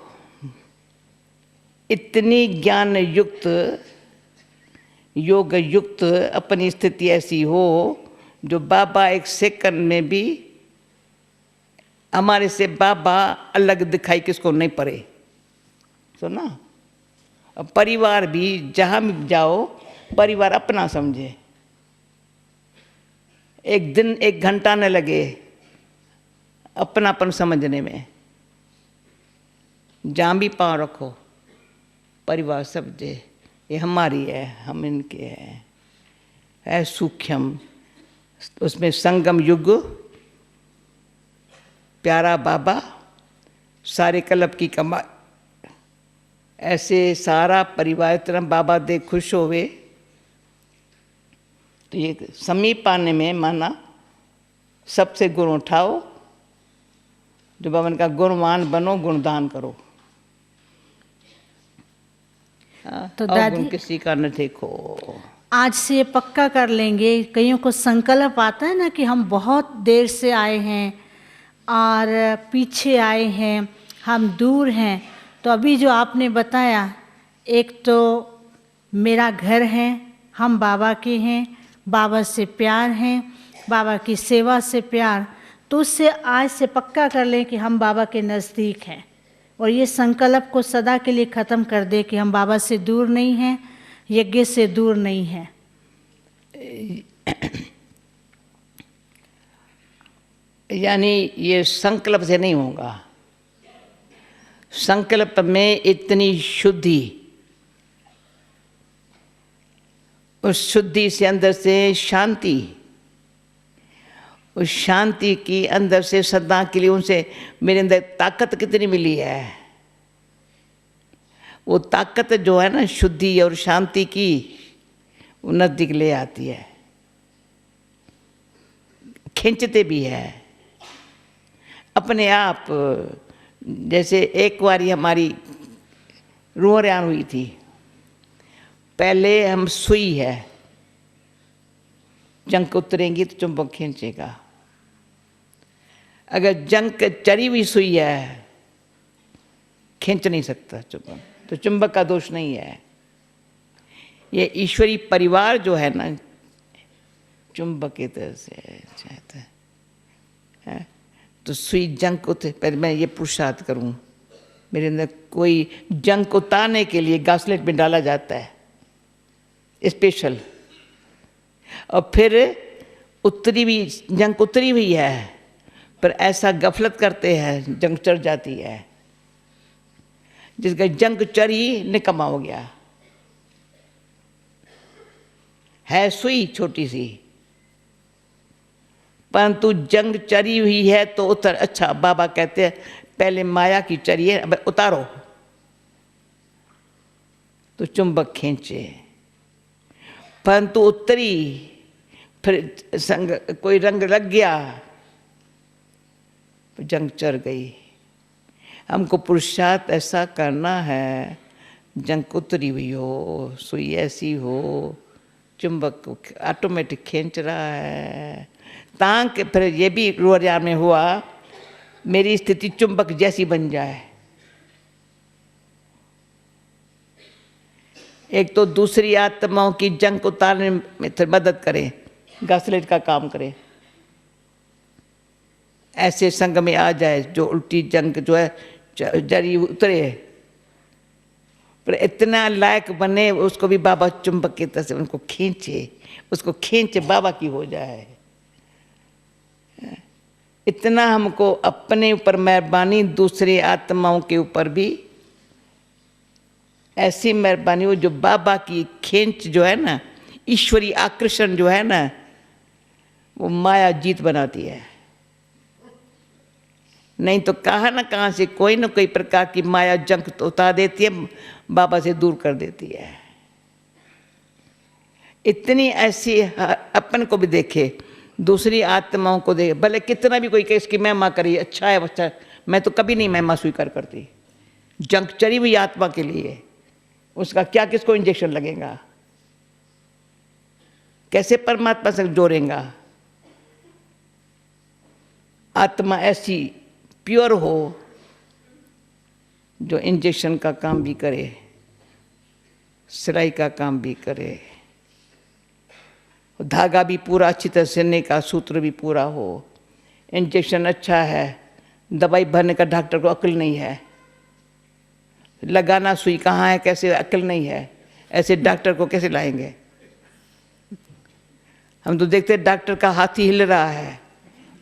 इतनी ज्ञान युक्त, योग युक्त अपनी स्थिति ऐसी हो जो बाबा एक सेकंड में भी हमारे से बाबा अलग दिखाई किसको नहीं पड़े। सुना, अब परिवार भी जहाँ भी जाओ, परिवार अपना समझे, एक दिन 1 घंटा न लगे अपनापन समझने में। जहाँ भी पाँव रखो परिवार समझे ये हमारी है, हम इनके हैं, है सूक्ष्म। उसमें संगम युग, प्यारा बाबा, सारे कल्प की कमाई, ऐसे सारा परिवार इतना बाबा दे खुश होवे। तो ये समीप आने में माना सबसे गुण उठाओ, जो बाबा ने कहा गुणवान बनो, गुणदान करो। तो और दादी गुण किसी का न देखो। आज से ये पक्का कर लेंगे। कईयों को संकल्प आता है ना कि हम बहुत देर से आए हैं और पीछे आए हैं, हम दूर हैं। तो अभी जो आपने बताया, एक तो मेरा घर है, हम बाबा के हैं, बाबा से प्यार है, बाबा की सेवा से प्यार, तो उससे आज से पक्का कर लें कि हम बाबा के नज़दीक हैं। और ये संकल्प को सदा के लिए ख़त्म कर दे कि हम बाबा से दूर नहीं हैं, यज्ञ से दूर नहीं हैं। यानी ये संकल्प से नहीं होगा। संकल्प में इतनी शुद्धि, उस शुद्धि से अंदर से शांति, उस शांति की अंदर से सदा के लिए उनसे मेरे अंदर ताकत कितनी मिली है। वो ताकत जो है ना शुद्धि और शांति की, वो नज़दीक ले आती है, खींचते भी है अपने आप। जैसे एक बारी हमारी रूहरेआन हुई थी। पहले हम सुई है, जंक उतरेंगी तो चुंबक खींचेगा। अगर जंक चरी हुई सुई है, खींच नहीं सकता चुंबक, तो चुंबक का दोष नहीं है। ये ईश्वरी परिवार जो है ना, चुंबक की तरह से चाहता है। तो सुई जंक उतर, पहले मैं ये पुरुषार्थ करूं, मेरे अंदर कोई जंक उतारने के लिए गासलेट में डाला जाता है स्पेशल, और फिर उतरी हुई जंक उतरी हुई है, पर ऐसा गफलत करते हैं जंग चढ़ जाती है। जिसका जंग चढ़ी निकम्मा हो गया। है सुई छोटी सी, परंतु जंग चरी हुई है तो उतर। अच्छा, बाबा कहते हैं पहले माया की चरिए, अब उतारो तो चुंबक खींचे, परंतु उतरी, फिर संग कोई रंग लग गया, जंग चढ़ गई। हमको पुरुषार्थ ऐसा करना है, जंग उतरी हुई हो, सुई ऐसी हो, चुंबक को ऑटोमेटिक खींच रहा है। ताकि फिर ये भी रूहरेआन में हुआ, मेरी स्थिति चुंबक जैसी बन जाए। एक तो दूसरी आत्माओं की जंग उतारने में मदद करे, गासलेट का काम करे। ऐसे संग में आ जाए जो उल्टी जंग जो है जरी उतरे, पर इतना लायक बने उसको भी बाबा चुंबक की तरह से उनको खींचे, उसको खींचे बाबा की हो जाए। इतना हमको अपने ऊपर मेहरबानी, दूसरी आत्माओं के ऊपर भी ऐसी मेहरबानी हो जो बाबा की खींच जो है ना, ईश्वरी आकर्षण जो है ना, वो माया जीत बनाती है। नहीं तो कहाँ ना कहाँ से कोई ना कोई प्रकार की माया जंग तो उतार देती है, बाबा से दूर कर देती है। इतनी ऐसी अपन को भी देखे, दूसरी आत्माओं को देखे, भले कितना भी कोई केस की महिमा करी, अच्छा है बच्चा, मैं तो कभी नहीं महिमा स्वीकार करती। जंग चढ़ी हुई आत्मा के लिए उसका क्या किसको इंजेक्शन लगेगा, कैसे परमात्मा से जोड़ेगा। आत्मा ऐसी प्योर हो जो इंजेक्शन का काम भी करे, सिलाई का काम भी करे, धागा भी पूरा अच्छी तरह सिलने का सूत्र भी पूरा हो। इंजेक्शन अच्छा है, दवाई भरने का डॉक्टर को अक्ल नहीं है, लगाना सुई कहाँ है कैसे अक्ल नहीं है, ऐसे डॉक्टर को कैसे लाएंगे। हम तो देखते डॉक्टर का हाथ ही हिल रहा है,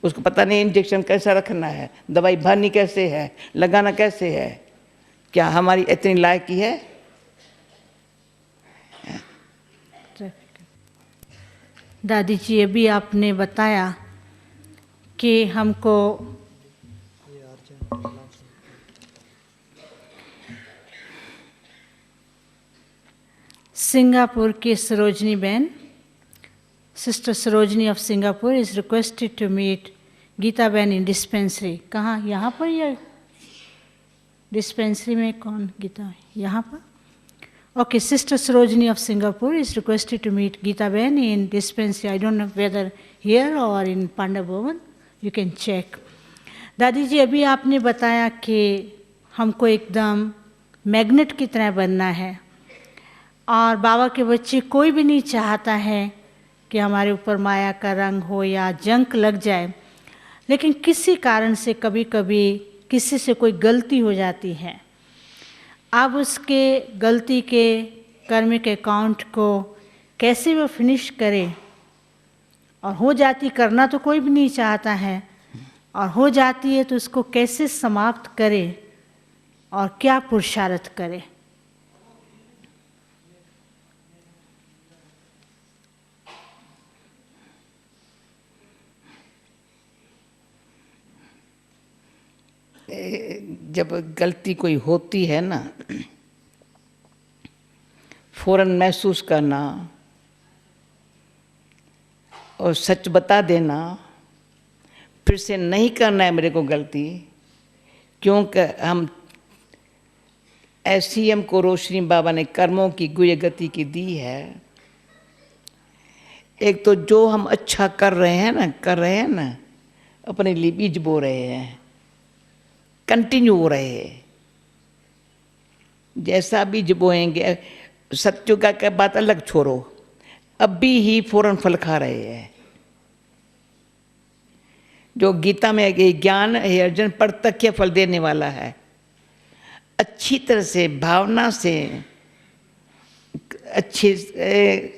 उसको पता नहीं इंजेक्शन कैसा रखना है, दवाई भरनी कैसे है, लगाना कैसे है। क्या हमारी इतनी लायकी है? दादी जी, अभी आपने बताया कि हमको सिंगापुर की सरोजनी बहन, sister Sarojini of Singapore is requested to meet Geeta बहन इन डिस्पेंसरी। कहाँ, यहाँ पर या डिस्पेंसरी में? कौन गीता है? यहाँ पर? Okay, Sister Sarojini of Singapore is requested to meet Geeta Ben in dispensary. I don't know whether here or in Panda Bhavan. You can check. दादी जी, अभी आपने बताया कि हमको एकदम मैग्नेट की तरह बनना है और बाबा के बच्चे कोई भी नहीं चाहता है कि हमारे ऊपर माया का रंग हो या जंक लग जाए, लेकिन किसी कारण से कभी कभी किसी से कोई गलती हो जाती है। अब उसके गलती के कर्मिक अकाउंट को कैसे वो फिनिश करे, और हो जाती, करना तो कोई भी नहीं चाहता है, और हो जाती है तो उसको कैसे समाप्त करे और क्या पुरुषार्थ करे। जब गलती कोई होती है ना, फौरन महसूस करना और सच बता देना, फिर से नहीं करना है मेरे को गलती, क्योंकि हम ऐसी हमको रोशनी बाबा ने कर्मों की गुह्य गति की दी है। एक तो जो हम अच्छा कर रहे हैं ना, अपने लिए बीज बो रहे हैं, कंटिन्यू हो रहे हैं। जैसा बीज बोएंगे, सत्युग का बात अलग छोड़ो, अभी ही फौरन फल खा रहे हैं। जो गीता में है ज्ञान है अर्जुन प्रत्यक्ष फल देने वाला है। अच्छी तरह से भावना से, अच्छे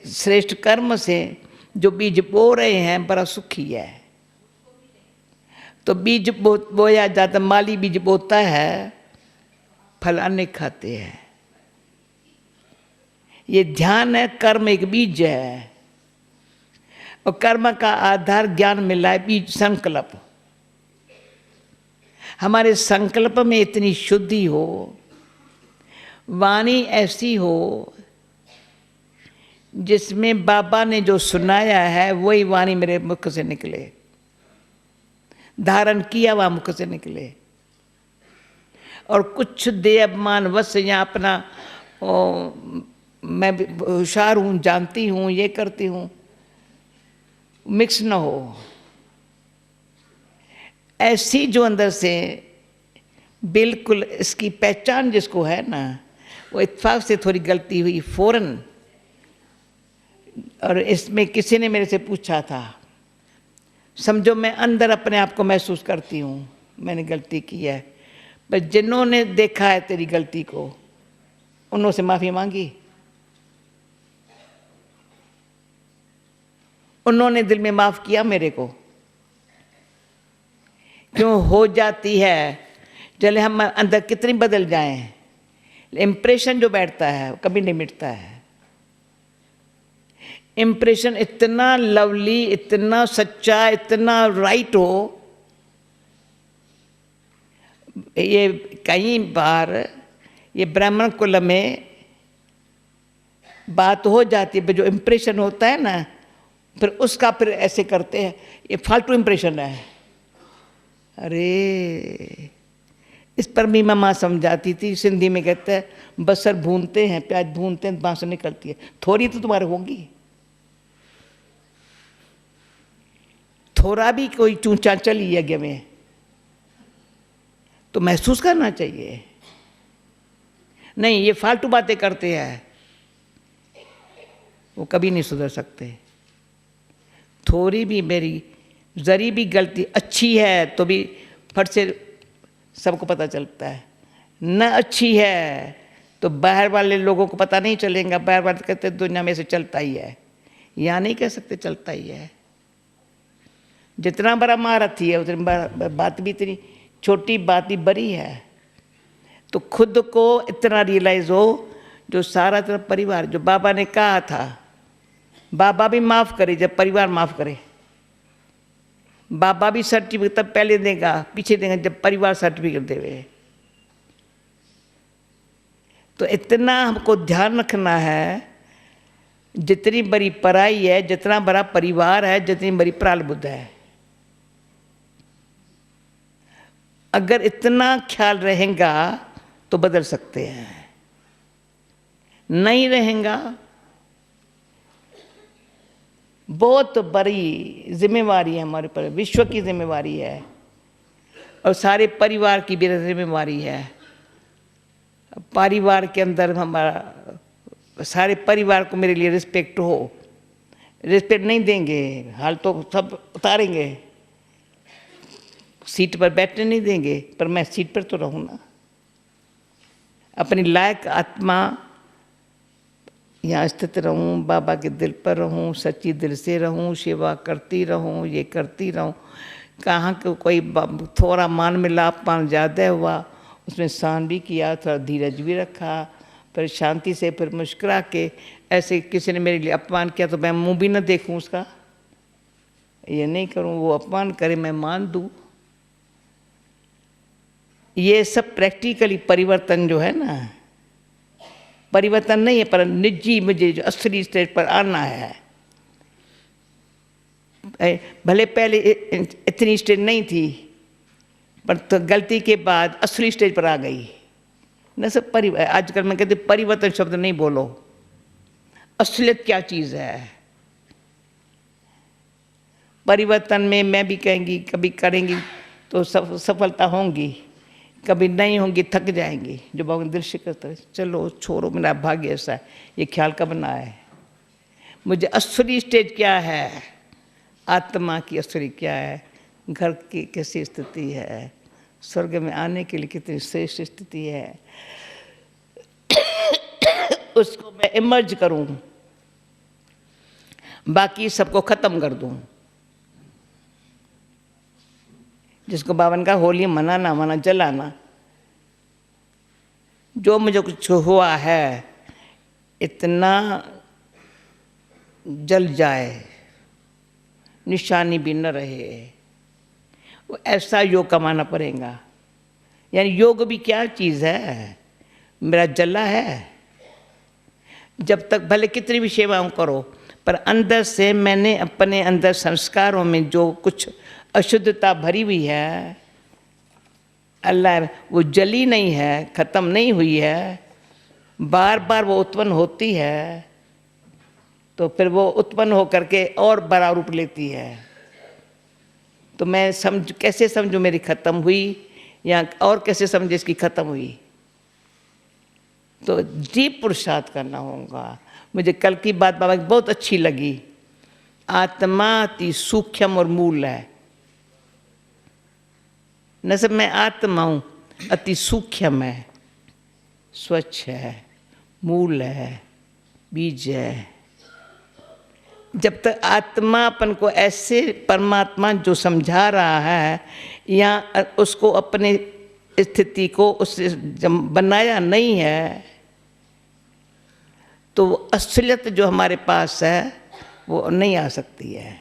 श्रेष्ठ कर्म से जो बीज बो रहे हैं बड़ा सुखी है। तो बीज बोया जाता, माली बीज बोता है, फल अनेक खाते हैं। ये ध्यान है, कर्म एक बीज है और कर्म का आधार ज्ञान मिला है, बीज संकल्प। हमारे संकल्प में इतनी शुद्धि हो, वाणी ऐसी हो जिसमें बाबा ने जो सुनाया है वही वाणी मेरे मुख से निकले, धारण किया हुआ मुख से निकले। और कुछ दे अभिमान वश या अपना मैं होशियार हूँ, जानती हूँ, ये करती हूँ, मिक्स न हो। ऐसी जो अंदर से बिल्कुल इसकी पहचान जिसको है ना, वो इत्तेफाक से थोड़ी गलती हुई फौरन। और इसमें किसी ने मेरे से पूछा था, समझो मैं अंदर अपने आप को महसूस करती हूँ मैंने गलती की है, पर जिन्होंने देखा है तेरी गलती को उन्होंने से माफ़ी मांगी, उन्होंने दिल में माफ़ किया मेरे को। क्यों हो जाती है, चले हम अंदर कितनी बदल जाएं, इम्प्रेशन जो बैठता है वो कभी नहीं मिटता है। इम्प्रेशन इतना लवली, इतना सच्चा, इतना राइट हो, ये कई बार ये ब्राह्मण कुल में बात हो जाती है, जो इम्प्रेशन होता है ना, फिर उसका फिर ऐसे करते हैं, ये फालतू इम्प्रेशन है। अरे इस पर भी माँ समझाती थी, सिंधी में कहते हैं बसर भूनते हैं, प्याज भूनते हैं, बांस निकलती है, थोड़ी तो तुम्हारे होगी, थोड़ा भी कोई चूचा चली यज्ञ में तो महसूस करना चाहिए। नहीं, ये फालतू बातें करते हैं, वो कभी नहीं सुधर सकते। थोड़ी भी मेरी जरी भी गलती अच्छी है तो भी फट से सबको पता चलता है, न अच्छी है तो बाहर वाले लोगों को पता नहीं चलेगा, बाहर वाले कहते दुनिया में से चलता ही है, यहाँ नहीं कह सकते, चलता ही है। जितना बड़ा महारथी है उतनी बात भी इतनी छोटी बात ही बड़ी है। तो खुद को इतना रियलाइज हो, जो सारा तरह परिवार, जो बाबा ने कहा था, बाबा भी माफ़ करे जब परिवार माफ़ करे। बाबा भी सर्टिफिकेट तब पहले देगा, पीछे देगा जब परिवार सर्टिफिकेट देवे। तो इतना हमको ध्यान रखना है, जितनी बड़ी पराई है, जितना बड़ा परिवार है, जितनी बड़ी प्रारब्ध है, अगर इतना ख्याल रहेगा तो बदल सकते हैं। नहीं रहेगा, बहुत बड़ी जिम्मेवारी है हमारे पर, विश्व की जिम्मेवारी है और सारे परिवार की भी जिम्मेवारी है। परिवार के अंदर हमारा, सारे परिवार को मेरे लिए रिस्पेक्ट हो। रिस्पेक्ट नहीं देंगे, हाल तो सब उतारेंगे, सीट पर बैठने नहीं देंगे, पर मैं सीट पर तो रहूँ ना। अपनी लायक आत्मा यहाँ स्थित रहूँ, बाबा के दिल पर रहूँ, सच्ची दिल से रहूँ, सेवा करती रहूँ, ये करती रहूँ। कहाँ को कोई थोड़ा मान मिला, अपमान ज़्यादा हुआ, उसमें सहन भी किया, थोड़ा धीरज भी रखा, फिर शांति से, फिर मुस्कुरा के। ऐसे किसी ने मेरे लिए अपमान किया तो मैं मुँह भी न देखूँ उसका, ये नहीं करूँ। वो अपमान करे मैं मान दूँ। ये सब प्रैक्टिकली परिवर्तन जो है ना, परिवर्तन नहीं है, पर निजी मुझे जो असली स्टेज पर आना है। भले पहले इतनी स्टेज नहीं थी, पर तो गलती के बाद असली स्टेज पर आ गई न। सब आजकल मैं कहती परिवर्तन शब्द नहीं बोलो, असलियत क्या चीज़ है। परिवर्तन में मैं भी कहेंगी, कभी करेंगी तो सफलता होंगी, कभी नहीं होंगी, थक जाएंगी। जो भगवान दृश्य करता है, चलो छोड़ो, मेरा भाग्य ऐसा है, ये ख्याल कब ना है। मुझे असली स्टेज क्या है, आत्मा की असली क्या है, घर की कैसी स्थिति है, स्वर्ग में आने के लिए कितनी श्रेष्ठ स्थिति है, उसको मैं इमर्ज करूं, बाकी सबको खत्म कर दूं। जिसको बाबा ने कहा होली मनाना मना जलाना, जो मुझे कुछ हुआ है इतना जल जाए, निशानी भी न रहे, वो ऐसा योग कमाना पड़ेगा। यानी योग भी क्या चीज़ है, मेरा जला है। जब तक भले कितनी भी सेवाओं करो, पर अंदर से मैंने अपने अंदर संस्कारों में जो कुछ अशुद्धता भरी हुई है, अल्लाह वो जली नहीं है, ख़त्म नहीं हुई है, बार बार वो उत्पन्न होती है, तो फिर वो उत्पन्न होकर के और बड़ा रूप लेती है। तो मैं कैसे समझूं मेरी ख़त्म हुई, या और कैसे समझे इसकी ख़त्म हुई। तो डीप पुरुषार्थ करना होगा। मुझे कल की बात बाबा की बहुत अच्छी लगी, आत्मा अति सूक्ष्म और मूल है। न सब मैं आत्मा हूँ, अति सूक्ष्म है, स्वच्छ है, मूल है, बीज है। जब तक आत्मा अपन को ऐसे परमात्मा जो समझा रहा है, या उसको अपने स्थिति को उससे जब बनाया नहीं है, तो असलियत जो हमारे पास है वो नहीं आ सकती है।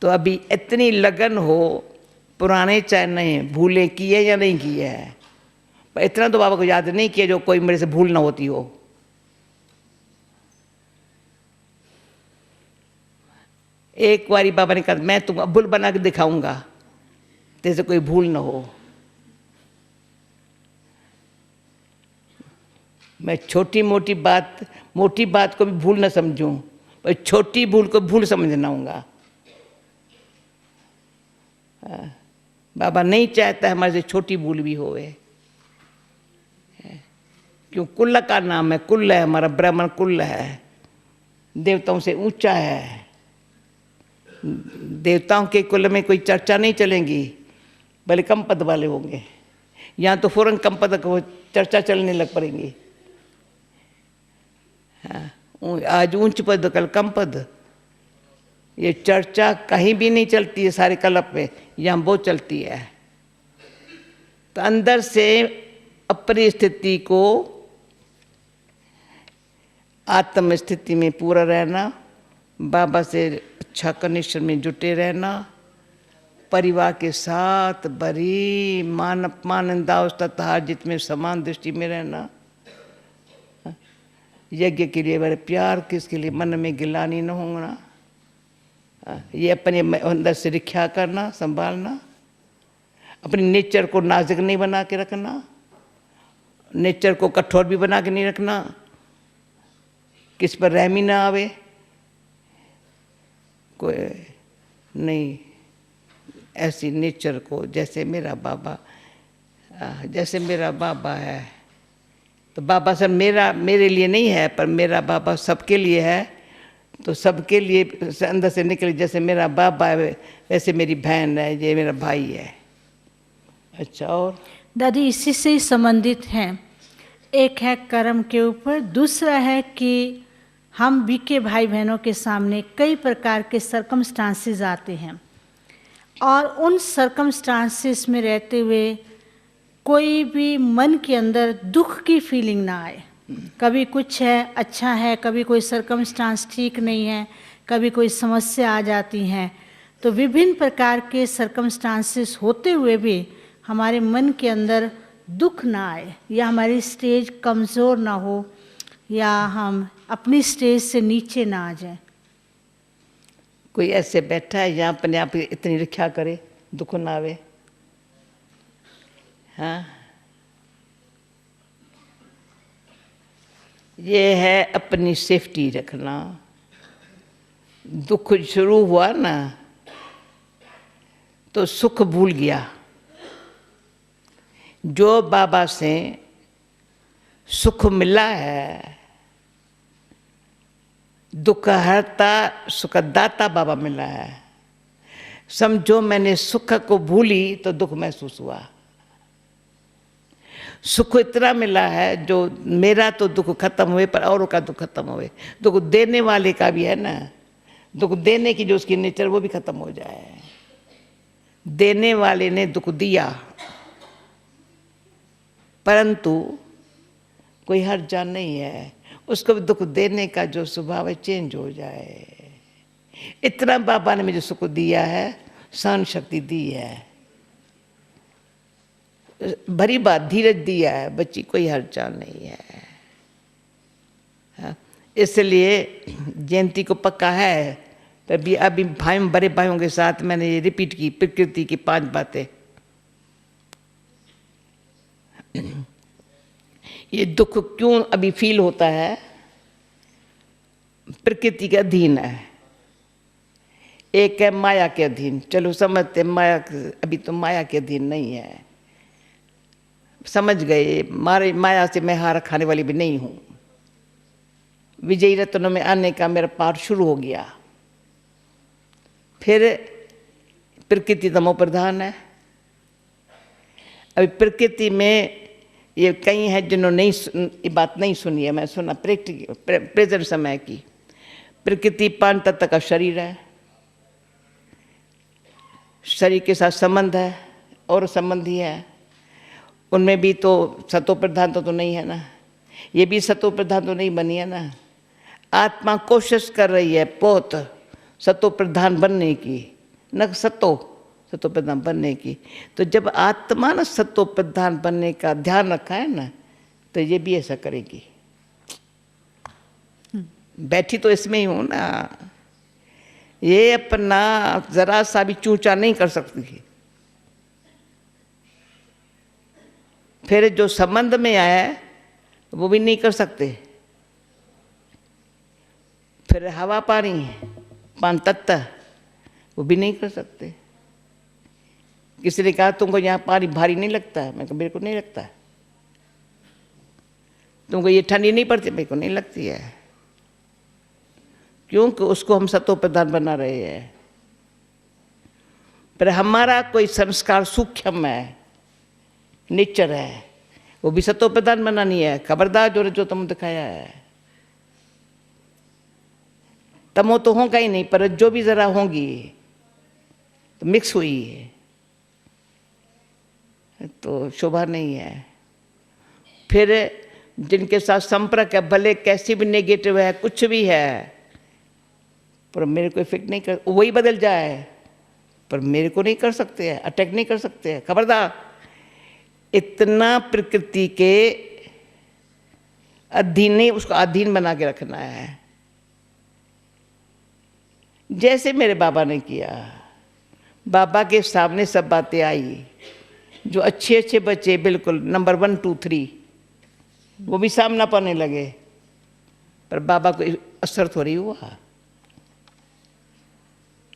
तो अभी इतनी लगन हो, पुराने चाहे नहीं भूले किए या नहीं किए है, पर इतना तो बाबा को याद नहीं किया जो कोई मेरे से भूल ना होती हो। एक बारी बाबा ने कहा मैं तुम अब्बुल बना के दिखाऊंगा, तेरे से कोई भूल ना हो। मैं छोटी मोटी बात को भी भूल ना समझूं, पर छोटी भूल को भूल समझना होगा। बाबा नहीं चाहता हमारे से छोटी भूल भी होवे, क्यों कुल्ल का नाम है, कुल्ल है हमारा, ब्राह्मण कुल्ल है, देवताओं से ऊंचा है। देवताओं के कुल में कोई चर्चा नहीं चलेगी, भले कम पद वाले होंगे। यहाँ तो फौरन कम पद को चर्चा चलने लग पड़ेंगी। हाँ, आज ऊंच पद कल कम पद, ये चर्चा कहीं भी नहीं चलती है सारे क्लब में, यहाँ वो चलती है। तो अंदर से अपनी स्थिति को आत्म स्थिति में पूरा रहना, बाबा से अच्छा कनेक्शन में जुटे रहना, परिवार के साथ बड़ी मान अपमान निंदा हार जीत में समान दृष्टि में रहना, यज्ञ के लिए बड़े प्यार, किसके लिए मन में गिलानी न होना, ये अपने अंदर से रक्षा करना, संभालना, अपनी नेचर को नाजुक नहीं बना के रखना, नेचर को कठोर भी बना के नहीं रखना, किस पर रहमी ना आवे, कोई नहीं, ऐसी नेचर को जैसे मेरा बाबा है, तो बाबा सब मेरे लिए नहीं है, पर मेरा बाबा सबके लिए है, तो सबके लिए अंदर से निकले, जैसे मेरा बाबा है वैसे मेरी बहन है, ये मेरा भाई है। अच्छा, और दादी इसी से ही संबंधित हैं। एक है कर्म के ऊपर, दूसरा है कि हम बीके भाई बहनों के सामने कई प्रकार के सर्कमस्टांसेस आते हैं, और उन सर्कमस्टांसेस में रहते हुए कोई भी मन के अंदर दुख की फीलिंग ना आए। कभी कुछ है अच्छा है, कभी कोई सर्कमस्टांस ठीक नहीं है, कभी कोई समस्या आ जाती हैं, तो विभिन्न प्रकार के सर्कमस्टांसेस होते हुए भी हमारे मन के अंदर दुख ना आए, या हमारी स्टेज कमज़ोर ना हो, या हम अपनी स्टेज से नीचे ना आ जाए। कोई ऐसे बैठा है यहाँ अपने आप इतनी रक्षा करे, दुख ना आवे? हाँ, ये है अपनी सेफ्टी रखना। दुख शुरू हुआ ना तो सुख भूल गया। जो बाबा से सुख मिला है, दुख हरता सुखदाता बाबा मिला है। समझो मैंने सुख को भूली तो दुख महसूस हुआ। सुख इतना मिला है जो मेरा तो दुख खत्म हुए, पर औरों का दुख खत्म हुए। दुख देने वाले का भी है ना, दुख देने की जो उसकी नेचर वो भी खत्म हो जाए। देने वाले ने दुख दिया, परंतु कोई हर्जा नहीं है, उसको भी दुख देने का जो स्वभाव है चेंज हो जाए। इतना बाबा ने मुझे सुख दिया है, सहन शक्ति दी है, भरी बात धीरज दिया है, बच्ची कोई हर्जा नहीं है। इसलिए जयंती को पक्का है, तभी अभी भाई बड़े भाइयों के साथ मैंने ये रिपीट की प्रकृति की 5 बातें। ये दुख क्यों अभी फील होता है? प्रकृति के अधीन है। एक है माया के अधीन, चलो समझते माया, अभी तो माया के अधीन नहीं है, समझ गए। माया से मैं हार खाने वाली भी नहीं हूँ। विजयी रत्नों में आने का मेरा पाठ शुरू हो गया। फिर प्रकृति तमो प्रधान है। अभी प्रकृति में ये कई हैं जिन्होंने ये बात नहीं सुनी है, मैं सुना प्रेजेंट समय की। प्रकृति 5 तत्व का शरीर है, शरीर के साथ संबंध है और संबंधी है। उनमें भी तो सतो प्रधान तो नहीं है ना, ये भी सतो प्रधान तो नहीं बनी है ना। आत्मा कोशिश कर रही है बहुत सतो प्रधान बनने की, न सतो प्रधान बनने की। तो जब आत्मा न सतो प्रधान बनने का ध्यान रखा है ना, तो ये भी ऐसा करेगी। बैठी तो इसमें ही हूँ ना, ये अपना जरा सा भी चूचा नहीं कर सकती। फिर जो संबंध में आया है वो भी नहीं कर सकते। फिर हवा पानी 5 तत्व वो भी नहीं कर सकते। किसी ने कहा तुमको यहाँ पानी भारी नहीं लगता है? मैं कहा मेरे को नहीं लगता है। तुमको ये ठंडी नहीं पड़ती? मेरे को नहीं लगती है। क्योंकि उसको हम सतो प्रधान बना रहे हैं। पर हमारा कोई संस्कार सूक्ष्म है, नेचर है, वो भी सतो प्रधान बनानी है। खबरदार जो तुम दिखाया है, तमो तो होगा ही नहीं, पर जो भी ज़रा होंगी तो मिक्स हुई है, तो शोभा नहीं है। फिर जिनके साथ संपर्क है, भले कैसी भी नेगेटिव है, कुछ भी है, पर मेरे को इफेक्ट नहीं कर, वही बदल जाए, पर मेरे को नहीं कर सकते हैं, अटैक नहीं कर सकते हैं। खबरदार, इतना प्रकृति के अधीन नहीं, उसको अधीन बना के रखना है। जैसे मेरे बाबा ने किया, बाबा के सामने सब बातें आई, जो अच्छे अच्छे बच्चे बिल्कुल नंबर 1 2 3 वो भी सामना पाने लगे, पर बाबा को असर थोड़ी हुआ।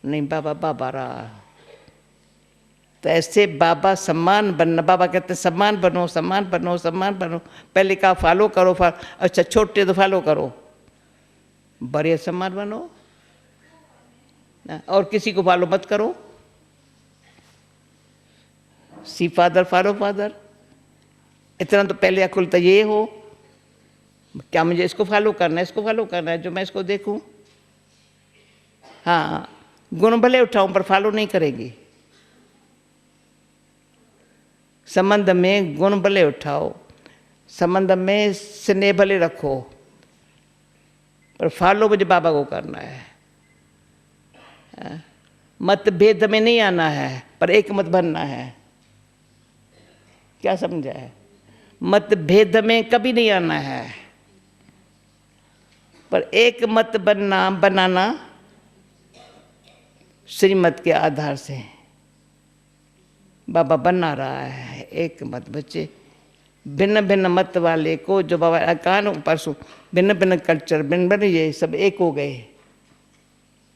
नहीं, बाबा बाबा रहा। तो ऐसे बाबा सम्मान बनना, बाबा कहते हैं सम्मान बनो, सम्मान बनो, सम्मान बनो। पहले कहा फॉलो करो, अच्छा छोटे तो फॉलो करो, बड़े सम्मान बनो, और किसी को फॉलो मत करो। सी फादर फॉलो फादर, इतना तो पहले अकुल तो ये हो, क्या मुझे इसको फॉलो करना है, इसको फॉलो करना है, जो मैं इसको देखूं। हाँ, गुण भले उठाऊं पर फॉलो नहीं करेगी। संबंध में गुण भले उठाओ, संबंध में स्नेह भले रखो, पर फॉलो मुझे बाबा को करना है। मतभेद में नहीं आना है, पर एक मत बनना है। क्या समझा है? मतभेद में कभी नहीं आना है, पर एक मत बनाना श्रीमत के आधार से बाबा बना रहा है। एक मत बच्चे, भिन्न भिन्न मत वाले को, जो बाबा कान परसों भिन्न भिन्न कल्चर, भिन्न भिन्न ये सब एक हो गए।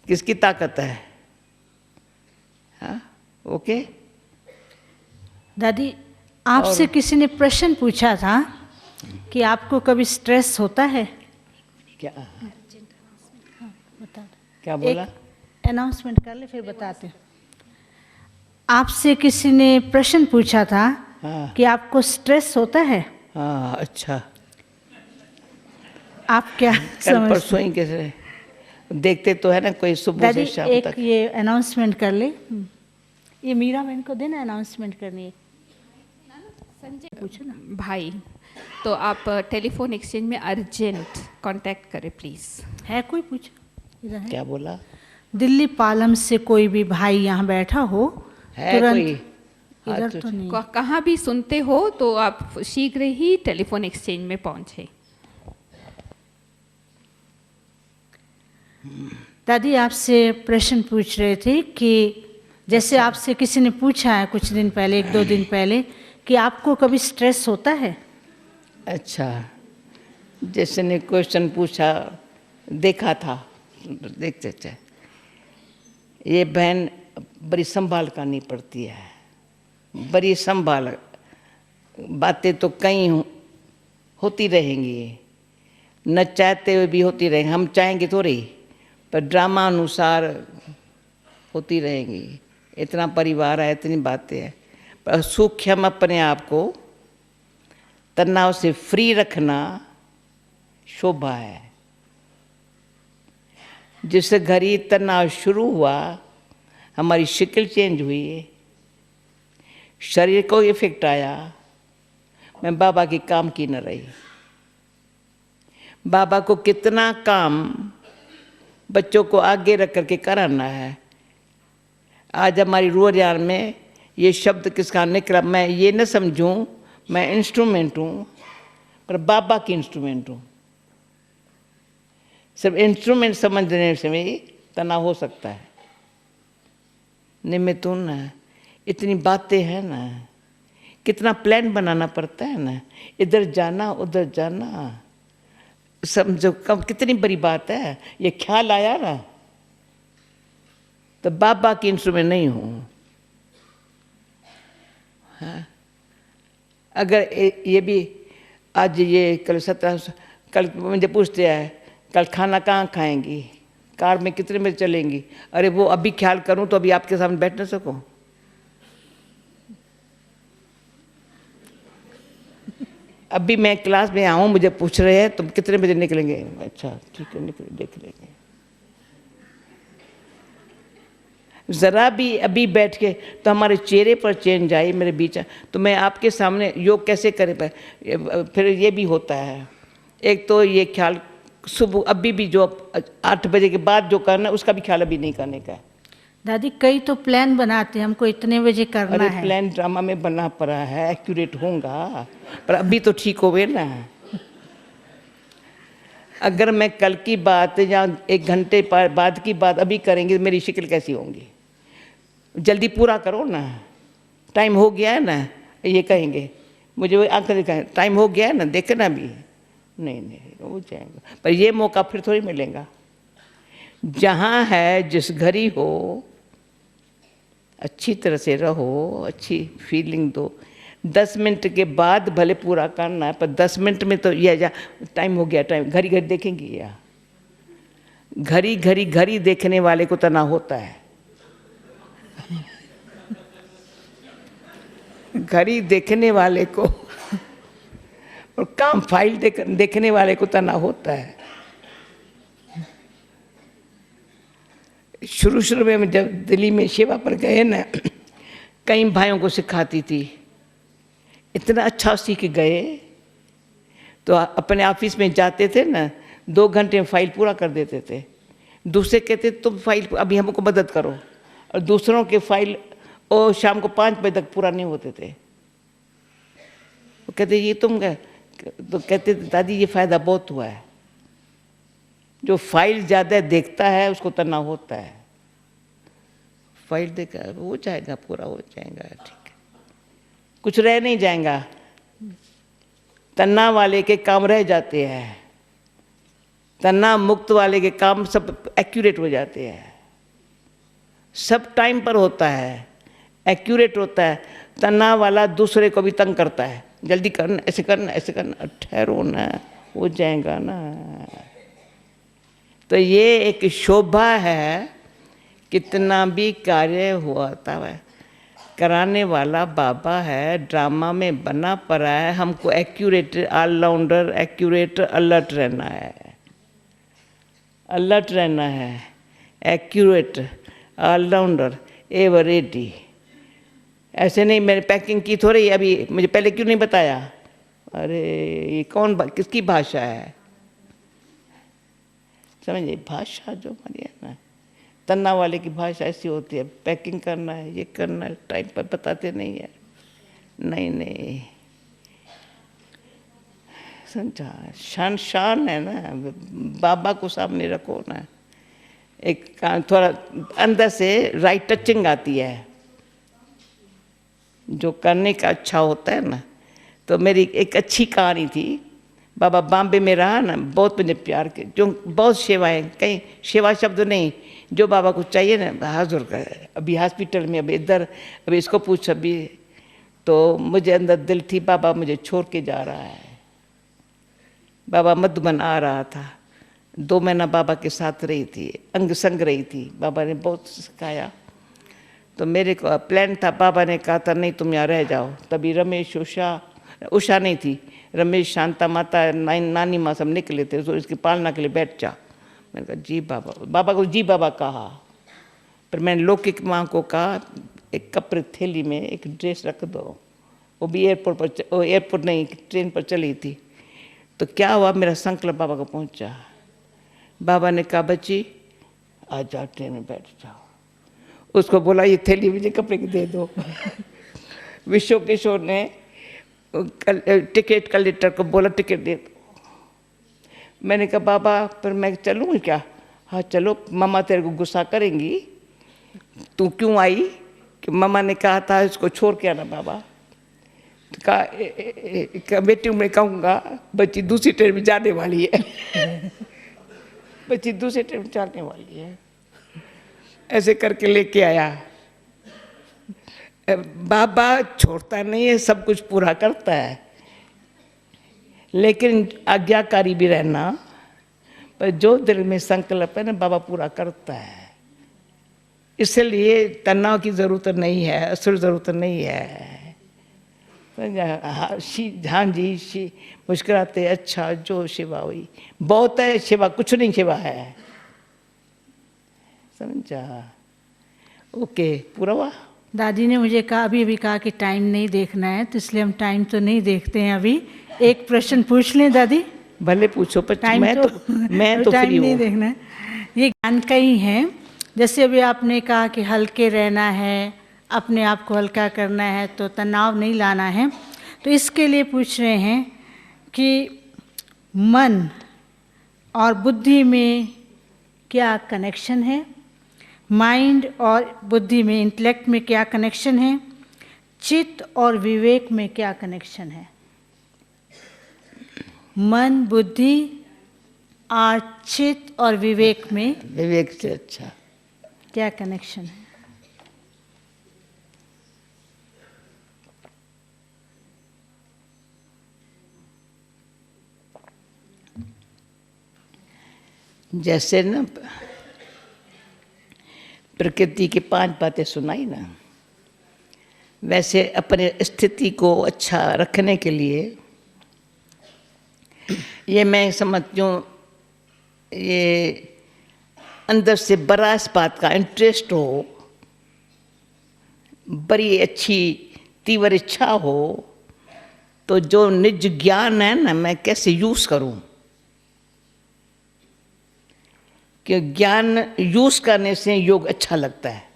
किसकी ताकत है? हाँ, ओके। दादी, आपसे किसी ने प्रश्न पूछा था कि आपको कभी स्ट्रेस होता है क्या? बता। क्या बोला? अनाउंसमेंट कर ले फिर बताते। आपसे किसी ने प्रश्न पूछा था हाँ। कि आपको स्ट्रेस होता है। हाँ, अच्छा। आप क्या कल परसों ही कैसे देखते तो है ना, कोई सुबह से शाम एक तक। ये अनाउंसमेंट कर ले, ये मीरा बहन को देना अनाउंसमेंट करनी है। संजय पूछो ना भाई, तो आप टेलीफोन एक्सचेंज में अर्जेंट कांटेक्ट करें प्लीज़। है कोई? पूछो, इधर है। क्या बोला? दिल्ली पालम से कोई भी भाई यहाँ बैठा हो है कोई? इधर तो नहीं। कहाँ भी सुनते हो तो आप शीघ्र ही टेलीफोन एक्सचेंज में पहुँचे। दादी, आपसे प्रश्न पूछ रहे थे कि जैसे आपसे किसी ने पूछा है कुछ दिन पहले, 1-2 दिन पहले, कि आपको कभी स्ट्रेस होता है। अच्छा, जैसे ने क्वेश्चन पूछा, देखा था, देखते थे। ये बहन बड़ी संभाल करनी पड़ती है, बड़ी संभाल। बातें तो कई होती रहेंगी, न चाहते हुए भी होती रहेंगी। हम चाहेंगे थोड़ी, पर ड्रामा अनुसार होती रहेंगी। इतना परिवार है, इतनी बातें हैं, पर सूक्ष्म अपने आप को तनाव से फ्री रखना शोभा है। जिस घड़ी तनाव शुरू हुआ, हमारी शक्ल चेंज हुई, शरीर को इफेक्ट आया। मैं बाबा की काम की न रही। बाबा को कितना काम बच्चों को आगे रख करके कराना है। आज हमारी रोजाना में ये शब्द किसका निकला, मैं ये न समझूं मैं इंस्ट्रूमेंट हूँ, पर बाबा की इंस्ट्रूमेंट हूँ। सिर्फ इंस्ट्रूमेंट समझने से भी तनाव हो सकता है। निमित्त ना, इतनी बातें हैं ना, कितना प्लान बनाना पड़ता है ना, इधर जाना उधर जाना। समझो कब कितनी बड़ी बात है। ये ख्याल आया ना, तो बाबा की इंस्ट्रूमेंट नहीं हूँ। हाँ? अगर ये भी आज ये कल 17, कल मुझे पूछते हैं कल खाना कहाँ खाएंगी, कार में कितने बजे चलेंगी। अरे वो अभी ख्याल करूँ तो अभी आपके सामने बैठ ना सकूँ। अभी मैं क्लास में आऊँ, मुझे पूछ रहे हैं तुम कितने बजे निकलेंगे। अच्छा ठीक है, निकले, देख लेंगे। ज़रा भी अभी बैठ के तो हमारे चेहरे पर चेंज आए मेरे बीच, तो मैं आपके सामने योग कैसे करे पाए। फिर ये भी होता है, एक तो ये ख्याल सुबह अभी भी जो 8 बजे के बाद जो करना है उसका भी ख्याल अभी नहीं करने का है। दादी कई तो प्लान बनाते हैं हमको इतने बजे करना अरे है। प्लान ड्रामा में बना पड़ा है, एक्यूरेट होगा, पर अभी तो ठीक हो गए ना। अगर मैं कल की बात या 1 घंटे बाद की बात अभी करेंगे, मेरी शक्ल कैसी होंगी। जल्दी पूरा करो ना, टाइम हो गया है ना, ये कहेंगे मुझे, वो आंखें दिखाएं टाइम हो गया है ना, देखे ना अभी, नहीं हो जाएगा। पर ये मौका फिर थोड़ी मिलेगा। जहाँ है जिस घड़ी हो अच्छी तरह से रहो, अच्छी फीलिंग दो। 10 मिनट के बाद भले पूरा करना है, पर 10 मिनट में तो यह टाइम हो गया, टाइम घड़ी घड़ी देखेंगे या घड़ी देखने वाले को तनाव होता है। घड़ी देखने वाले को और काम फाइल देखने वाले को तनाव होता है। शुरू में जब दिल्ली में सेवा पर गए ना, कई भाइयों को सिखाती थी, इतना अच्छा सीख गए। तो अपने ऑफिस में जाते थे ना, 2 घंटे में फाइल पूरा कर देते थे। दूसरे कहते तुम फाइल अभी हमको मदद करो, और दूसरों के फाइल और शाम को 5 बजे तक पूरा नहीं होते थे। वो कहते ये तुम गए, तो कहते दादी ये फ़ायदा बहुत हुआ है। जो फाइल ज़्यादा देखता है उसको तनाव होता है। फाइल देखा हो जाएगा, पूरा हो जाएगा, ठीक है, कुछ रह नहीं जाएगा। तनाव वाले के काम रह जाते हैं, तनाव मुक्त वाले के काम सब एक्यूरेट हो जाते हैं। सब टाइम पर होता है, एक्यूरेट होता है। तनाव वाला दूसरे को भी तंग करता है, जल्दी करना, ऐसे करना, ऐसे करना, ठहरो ना, हो जाएगा ना। तो ये एक शोभा है, कितना भी कार्य हुआ था कराने वाला बाबा है, ड्रामा में बना पड़ा है। हमको एक्यूरेट, ऑलराउंडर, एक्यूरेट, अलर्ट रहना है, अलर्ट रहना है, एक्यूरेट, ऑलराउंडर, एवर रेडी। ऐसे नहीं मैंने पैकिंग की थोड़ी, अभी मुझे पहले क्यों नहीं बताया। अरे ये कौन किसकी भाषा है, समझिए, भाषा जो हमारी है ना, तनाव वाले की भाषा ऐसी होती है, पैकिंग करना है, ये करना है, टाइम पर बताते नहीं है। नहीं समझा, शान है ना, बाबा को सामने रखो ना। एक थोड़ा अंदर से राइट टचिंग आती है, जो करने का अच्छा होता है ना। तो मेरी एक अच्छी कहानी थी, बाबा बॉम्बे में रहा ना, बहुत मुझे प्यार के, जो बहुत सेवाएं, कहीं सेवा शब्द नहीं, जो बाबा को चाहिए ना हाजिर कर। अभी हॉस्पिटल में, अभी इधर, अभी इसको पूछ, अभी तो मुझे अंदर दिल थी बाबा मुझे छोड़ के जा रहा है। बाबा मधुबन आ रहा था, 2 महीना बाबा के साथ रही थी, अंग संग रही थी, बाबा ने बहुत सिखाया। तो मेरे को प्लान था, बाबा ने कहा था नहीं तुम यहाँ रह जाओ। तभी रमेश, उषा नहीं थी, रमेश, शांता माता, नानी माँ सब निकले थे, तो इसकी पालना के लिए बैठ जा। मैंने कहा जी बाबा, बाबा को जी बाबा कहा। पर मैंने लौकिक माँ को कहा एक कपड़े थैली में एक ड्रेस रख दो। वो भी एयरपोर्ट पर, एयरपोर्ट नहीं ट्रेन पर चली थी। तो क्या हुआ, मेरा संकल्प बाबा को पहुँचा। बाबा ने कहा बच्ची आ जाओ, ट्रेन में बैठ जाओ। उसको बोला ये थैली मुझे कपड़े की दे दो। विश्व किशोर ने टिकट कलेक्टर को बोला टिकट दे दो। मैंने कहा बाबा पर मैं चलूँ क्या। हाँ चलो, मम्मा तेरे को गुस्सा करेंगी, तू क्यों आई, कि मम्मा ने कहा था इसको छोड़ के आना। बाबा कहा बेटी मैं कहूँगा बच्ची दूसरी ट्रेन में जाने वाली है। बच्ची दूसरी ट्रेन में जाने वाली है, ऐसे करके लेके आया। बाबा छोड़ता नहीं है, सब कुछ पूरा करता है, लेकिन आज्ञाकारी भी रहना। पर जो दिल में संकल्प है ना, बाबा पूरा करता है। इसलिए तनाव की ज़रूरत नहीं है, असुर ज़रूरत नहीं है। हाँ जी, मुस्कुराते अच्छा जो सेवा हुई बहुत है, सेवा कुछ नहीं सेवा है, समझा। ओके, पूरा हुआ। दादी ने मुझे कहा अभी कहा कि टाइम नहीं देखना है, तो इसलिए हम टाइम तो नहीं देखते हैं अभी। एक प्रश्न पूछ लें दादी? भले पूछो, पर टाइम मैं तो टाइम फ्री नहीं हूँ। देखना है। ये ज्ञान का ही है। जैसे अभी आपने कहा कि हल्के रहना है, अपने आप को हल्का करना है, तो तनाव नहीं लाना है। तो इसके लिए पूछ रहे हैं कि मन और बुद्धि में क्या कनेक्शन है, माइंड और बुद्धि में, इंटेलेक्ट में क्या कनेक्शन है, चित्त और विवेक में क्या कनेक्शन है? मन, बुद्धि और चित्त और विवेक में विवेक से अच्छा क्या कनेक्शन है? जैसे ना प्रकृति की 5 बातें सुनाई ना, वैसे अपने स्थिति को अच्छा रखने के लिए ये मैं समझती हूँ, ये अंदर से बड़ा इस बात का इंटरेस्ट हो, बड़ी अच्छी तीव्र इच्छा हो, तो जो निज ज्ञान है ना, मैं कैसे यूज़ करूँ, कि ज्ञान यूज़ करने से योग अच्छा लगता है।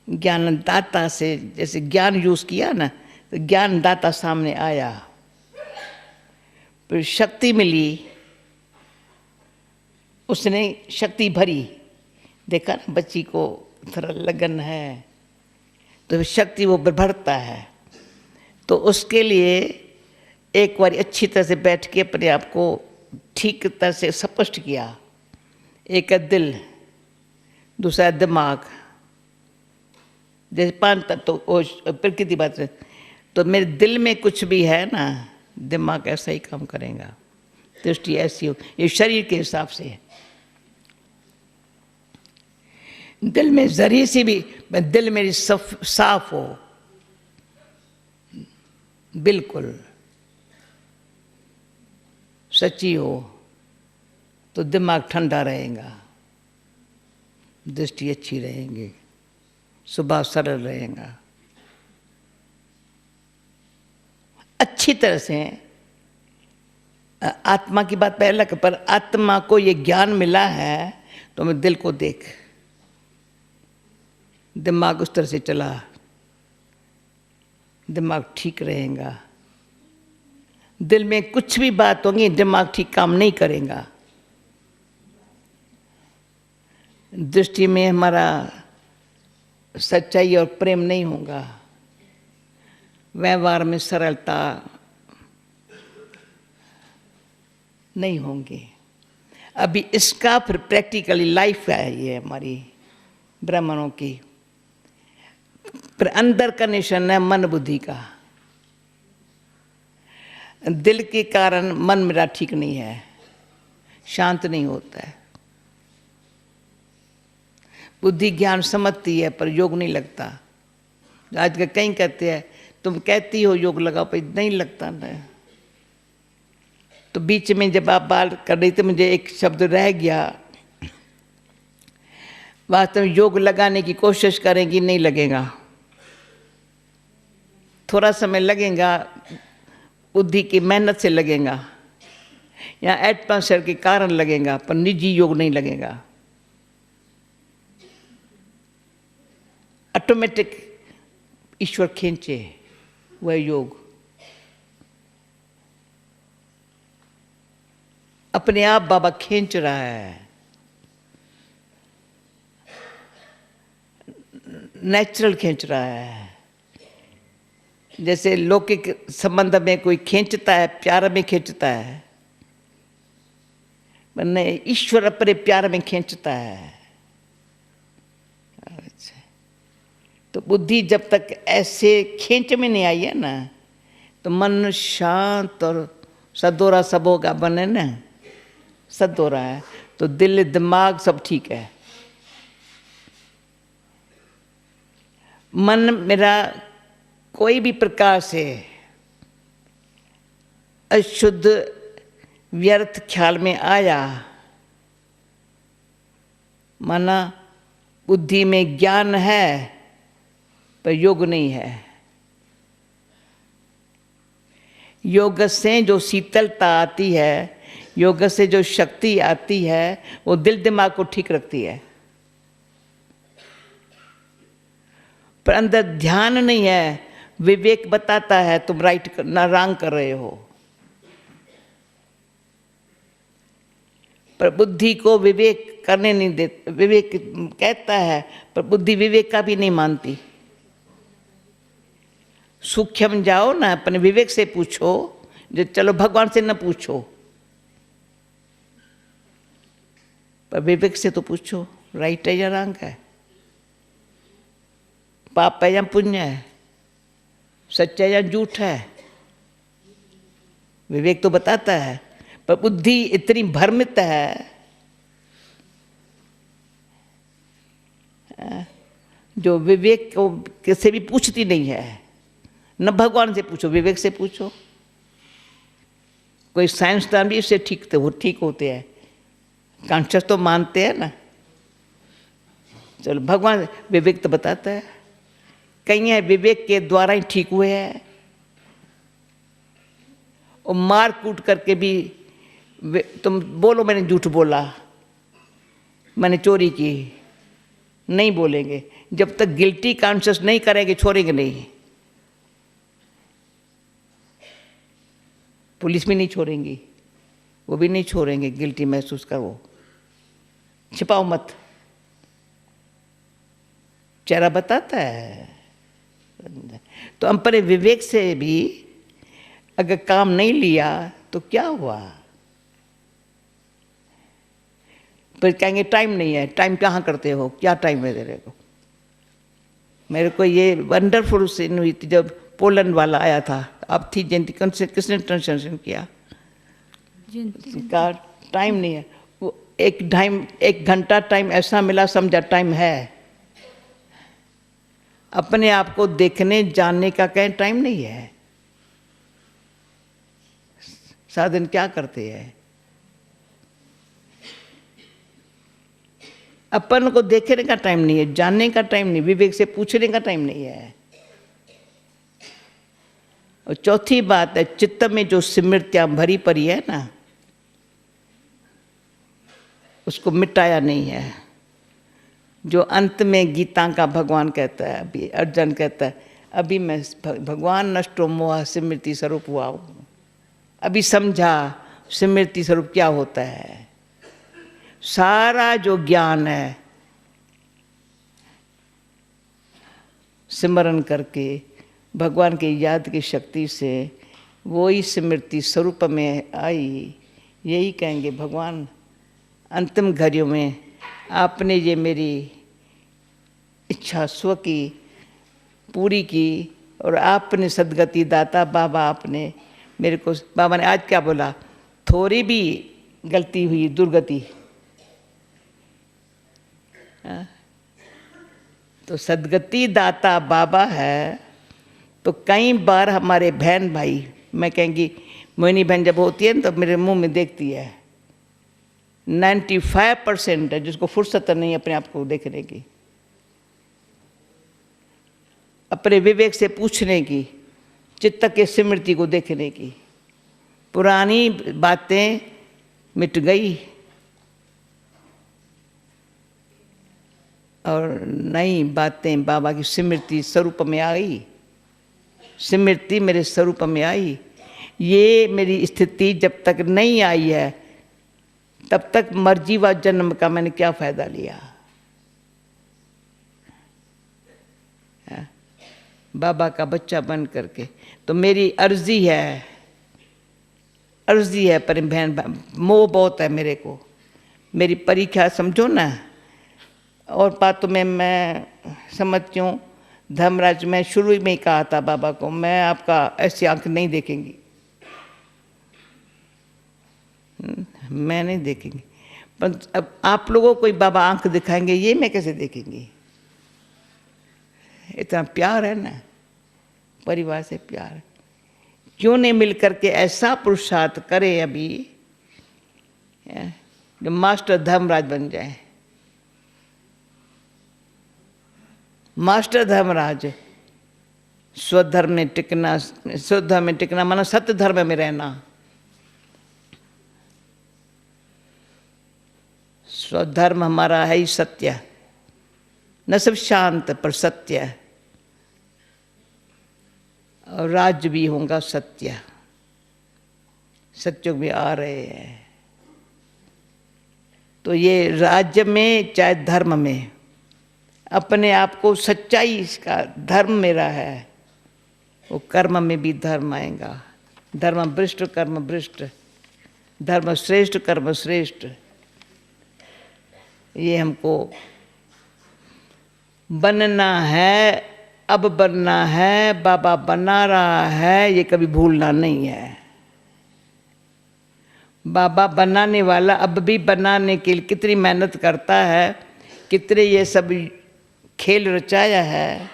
ज्ञानदाता से जैसे ज्ञान यूज़ किया ना, तो ज्ञानदाता सामने आया, फिर शक्ति मिली, उसने शक्ति भरी। देखा ना, बच्ची को थोड़ा लगन है तो शक्ति वो बढ़ता है। तो उसके लिए एक बार अच्छी तरह से बैठ के अपने आप को ठीक तरह से स्पष्ट किया। एक है दिल, दूसरा है दिमाग। जैसे 5 तत्व तो प्रकृति बात है, तो मेरे दिल में कुछ भी है ना, दिमाग ऐसा ही काम करेगा, दृष्टि ऐसी हो। ये शरीर के हिसाब से है। दिल में जरी सी भी, दिल मेरी साफ हो, बिल्कुल सच्ची हो, तो दिमाग ठंडा रहेगा, दृष्टि अच्छी रहेगी, स्वभाव सरल रहेगा। अच्छी तरह से आत्मा की बात पहले, पर आत्मा को ये ज्ञान मिला है तो मैं दिल को देख, दिमाग उस तरह से चला, दिमाग ठीक रहेगा। दिल में कुछ भी बात होगी, दिमाग ठीक काम नहीं करेगा। दृष्टि में हमारा सच्चाई और प्रेम नहीं होगा, व्यवहार में सरलता नहीं होंगी। अभी इसका फिर प्रैक्टिकली लाइफ है ये हमारी ब्राह्मणों की। फिर अंदर का निशान है मन बुद्धि का। दिल के कारण मन मेरा ठीक नहीं है, शांत नहीं होता है। बुद्धि ज्ञान समझती है पर योग नहीं लगता। आज के कहीं कहते हैं तुम कहती हो योग लगाओ, पर नहीं लगता ना। तो बीच में जब आप बात कर रही थी, मुझे एक शब्द रह गया। वास्तव में योग लगाने की कोशिश करेंगी, नहीं लगेगा। थोड़ा समय लगेगा, बुद्धि की मेहनत से लगेगा, या एटमॉस्फेयर के कारण लगेगा, पर निजी योग नहीं लगेगा। ऑटोमेटिक ईश्वर खींचे वह योग, अपने आप बाबा खींच रहा है। नेचुरल खींच रहा है। जैसे लौकिक संबंध में कोई खींचता है, प्यार में खींचता है, वरना ईश्वर अपने प्यार में खींचता है। अच्छा, तो बुद्धि जब तक ऐसे खींच में नहीं आई है ना, तो मन शांत और सदोरा सब होगा बने ना, सदोरा है, तो दिल दिमाग सब ठीक है। मन मेरा कोई भी प्रकार से अशुद्ध व्यर्थ ख्याल में आया, माना बुद्धि में ज्ञान है पर योग नहीं है। योग से जो शीतलता आती है, योग से जो शक्ति आती है, वो दिल दिमाग को ठीक रखती है। पर अंदर ध्यान नहीं है, विवेक बताता है तुम राइट ना रॉन्ग कर रहे हो। पर बुद्धि को विवेक करने नहीं देता, विवेक कहता है पर बुद्धि विवेक का भी नहीं मानती। सूक्ष्म जाओ ना, अपने विवेक से पूछो, जो चलो भगवान से न पूछो पर विवेक से तो पूछो, राइट है या रॉन्ग है, पाप है या पुण्य है, सच्चा या झूठ है। विवेक तो बताता है पर बुद्धि इतनी भ्रमित है जो विवेक को किसी भी पूछती नहीं है। न भगवान से पूछो, विवेक से पूछो। कोई साइंसदान भी इससे ठीक होते हैं, कॉन्शियस तो मानते हैं ना। चलो भगवान विवेक तो बताता है, कहीं है विवेक के द्वारा ही ठीक हुए हैं। और मार कूट करके भी तुम बोलो मैंने झूठ बोला, मैंने चोरी की, नहीं बोलेंगे। जब तक गिल्टी कॉन्शियस नहीं करेंगे छोड़ेंगे नहीं। पुलिस भी नहीं छोड़ेंगी, वो भी नहीं छोड़ेंगे गिल्टी महसूस कर। वो छिपाओ मत, चेहरा बताता है। तो अपने विवेक से भी अगर काम नहीं लिया तो क्या हुआ? फिर कहेंगे टाइम नहीं है। टाइम कहाँ करते हो, क्या टाइम है तेरे को? मेरे को ये वंडरफुल सीन हुई थी जब पोलैंड वाला आया था। अब थी जयंती, किसने ट्रांसलेशन किया? का टाइम नहीं है। वो एक घंटा टाइम ऐसा मिला, समझा टाइम है। अपने आप को देखने जानने का कहीं टाइम नहीं है। सारा दिन क्या करते हैं? अपन को देखने का टाइम नहीं है, जानने का टाइम नहीं, विवेक से पूछने का टाइम नहीं है। और चौथी बात है, चित्त में जो स्मृतियां भरी पड़ी है ना, उसको मिटाया नहीं है। जो अंत में गीता का भगवान कहता है, अभी अर्जुन कहता है, अभी मैं भगवान नष्टो मोह स्मृति स्वरूप हुआ हूँ। अभी समझा स्मृति स्वरूप क्या होता है। सारा जो ज्ञान है सिमरन करके भगवान की याद की शक्ति से वो ही स्मृति स्वरूप में आई। यही कहेंगे भगवान अंतिम घड़ियों में आपने ये मेरी इच्छा स्व की पूरी की और आपने सदगति दाता बाबा, आपने मेरे को, बाबा ने आज क्या बोला, थोड़ी भी गलती हुई दुर्गति, तो सदगति दाता बाबा है। तो कई बार हमारे बहन भाई, मैं कहेंगी मोहिनी बहन जब होती है ना तो मेरे मुंह में देखती है, 95% है जिसको फुर्सत नहीं अपने आप को देखने की, अपने विवेक से पूछने की, चित्त के स्मृति को देखने की। पुरानी बातें मिट गई और नई बातें बाबा की स्मृति स्वरूप में आई। स्मृति मेरे स्वरूप में आई। ये मेरी स्थिति जब तक नहीं आई है तब तक मर्जी व जन्म का मैंने क्या फायदा लिया? बाबा का बच्चा बन करके तो मेरी अर्जी है पर बहन, मोह बहुत है मेरे को, मेरी परीक्षा समझो ना। और बातों में मैं समझती हूँ, धर्मराज मैं शुरू में ही कहा था बाबा को, मैं आपका ऐसी आंख नहीं देखेंगी, मैं नहीं देखेंगी। पर अब आप लोगों को बाबा आंख दिखाएंगे, ये मैं कैसे देखेंगी? इतना प्यार है ना, परिवार से प्यार। क्यों नहीं मिल करके ऐसा पुरुषार्थ करे अभी जो मास्टर धर्मराज बन जाए। मास्टर धर्मराज, स्वधर्म में टिकना, स्वधर्म में टिकना माना सत्य धर्म में रहना। स्वधर्म हमारा है ही सत्य, न सिर्फ शांत पर सत्य, और राज्य भी होगा सत्य। सत्युग भी आ रहे हैं, तो ये राज्य में चाहे धर्म में अपने आप को सच्चाई, इसका धर्म मेरा है, वो कर्म में भी धर्म आएगा। धर्म भ्रष्ट कर्म भ्रष्ट, धर्म श्रेष्ठ कर्म श्रेष्ठ। ये हमको बनना है, अब बनना है, बाबा बना रहा है, ये कभी भूलना नहीं है। बाबा बनाने वाला अब भी बनाने के लिए कितनी मेहनत करता है, कितने ये सब खेल रचाया है।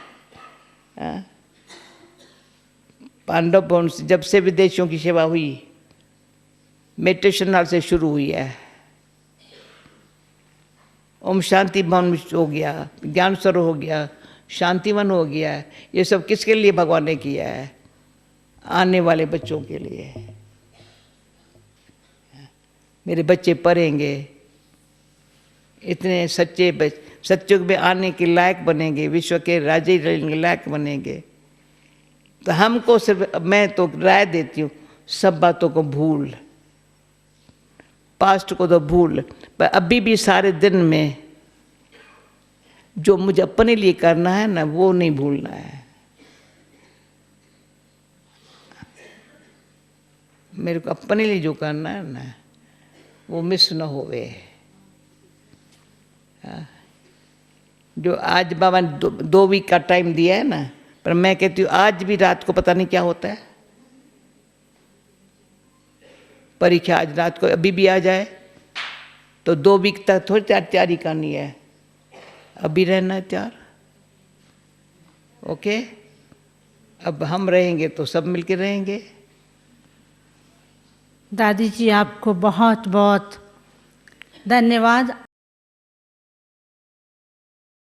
पांडव भवन से जब से विदेशियों की सेवा हुई, मेडिटेशन हॉल से शुरू हुई है, ओम शांति भवन हो गया, ज्ञान सरोवर हो गया, शांतिवन हो गया, ये सब किसके लिए भगवान ने किया है? आने वाले बच्चों के लिए। मेरे बच्चे पढ़ेंगे, इतने सच्चे सत्युग में आने के लायक बनेंगे, विश्व के राजे रहने के लायक बनेंगे। तो हमको सिर्फ, मैं तो राय देती हूँ, सब बातों को भूल, पास्ट को तो भूल, पर अभी भी सारे दिन में जो मुझे अपने लिए करना है ना, वो नहीं भूलना है। मेरे को अपने लिए जो करना है ना, वो मिस न होवे। जो आज बाबा ने 2 वीक का टाइम दिया है ना, पर मैं कहती हूँ आज भी रात को पता नहीं क्या होता है। परीक्षा आज रात को अभी भी आ जाए तो 2 वीक तक थोड़ी तैयारी करनी है, अभी रहना है तैयार। ओके, अब हम रहेंगे तो सब मिलके रहेंगे। दादी जी आपको बहुत बहुत धन्यवाद।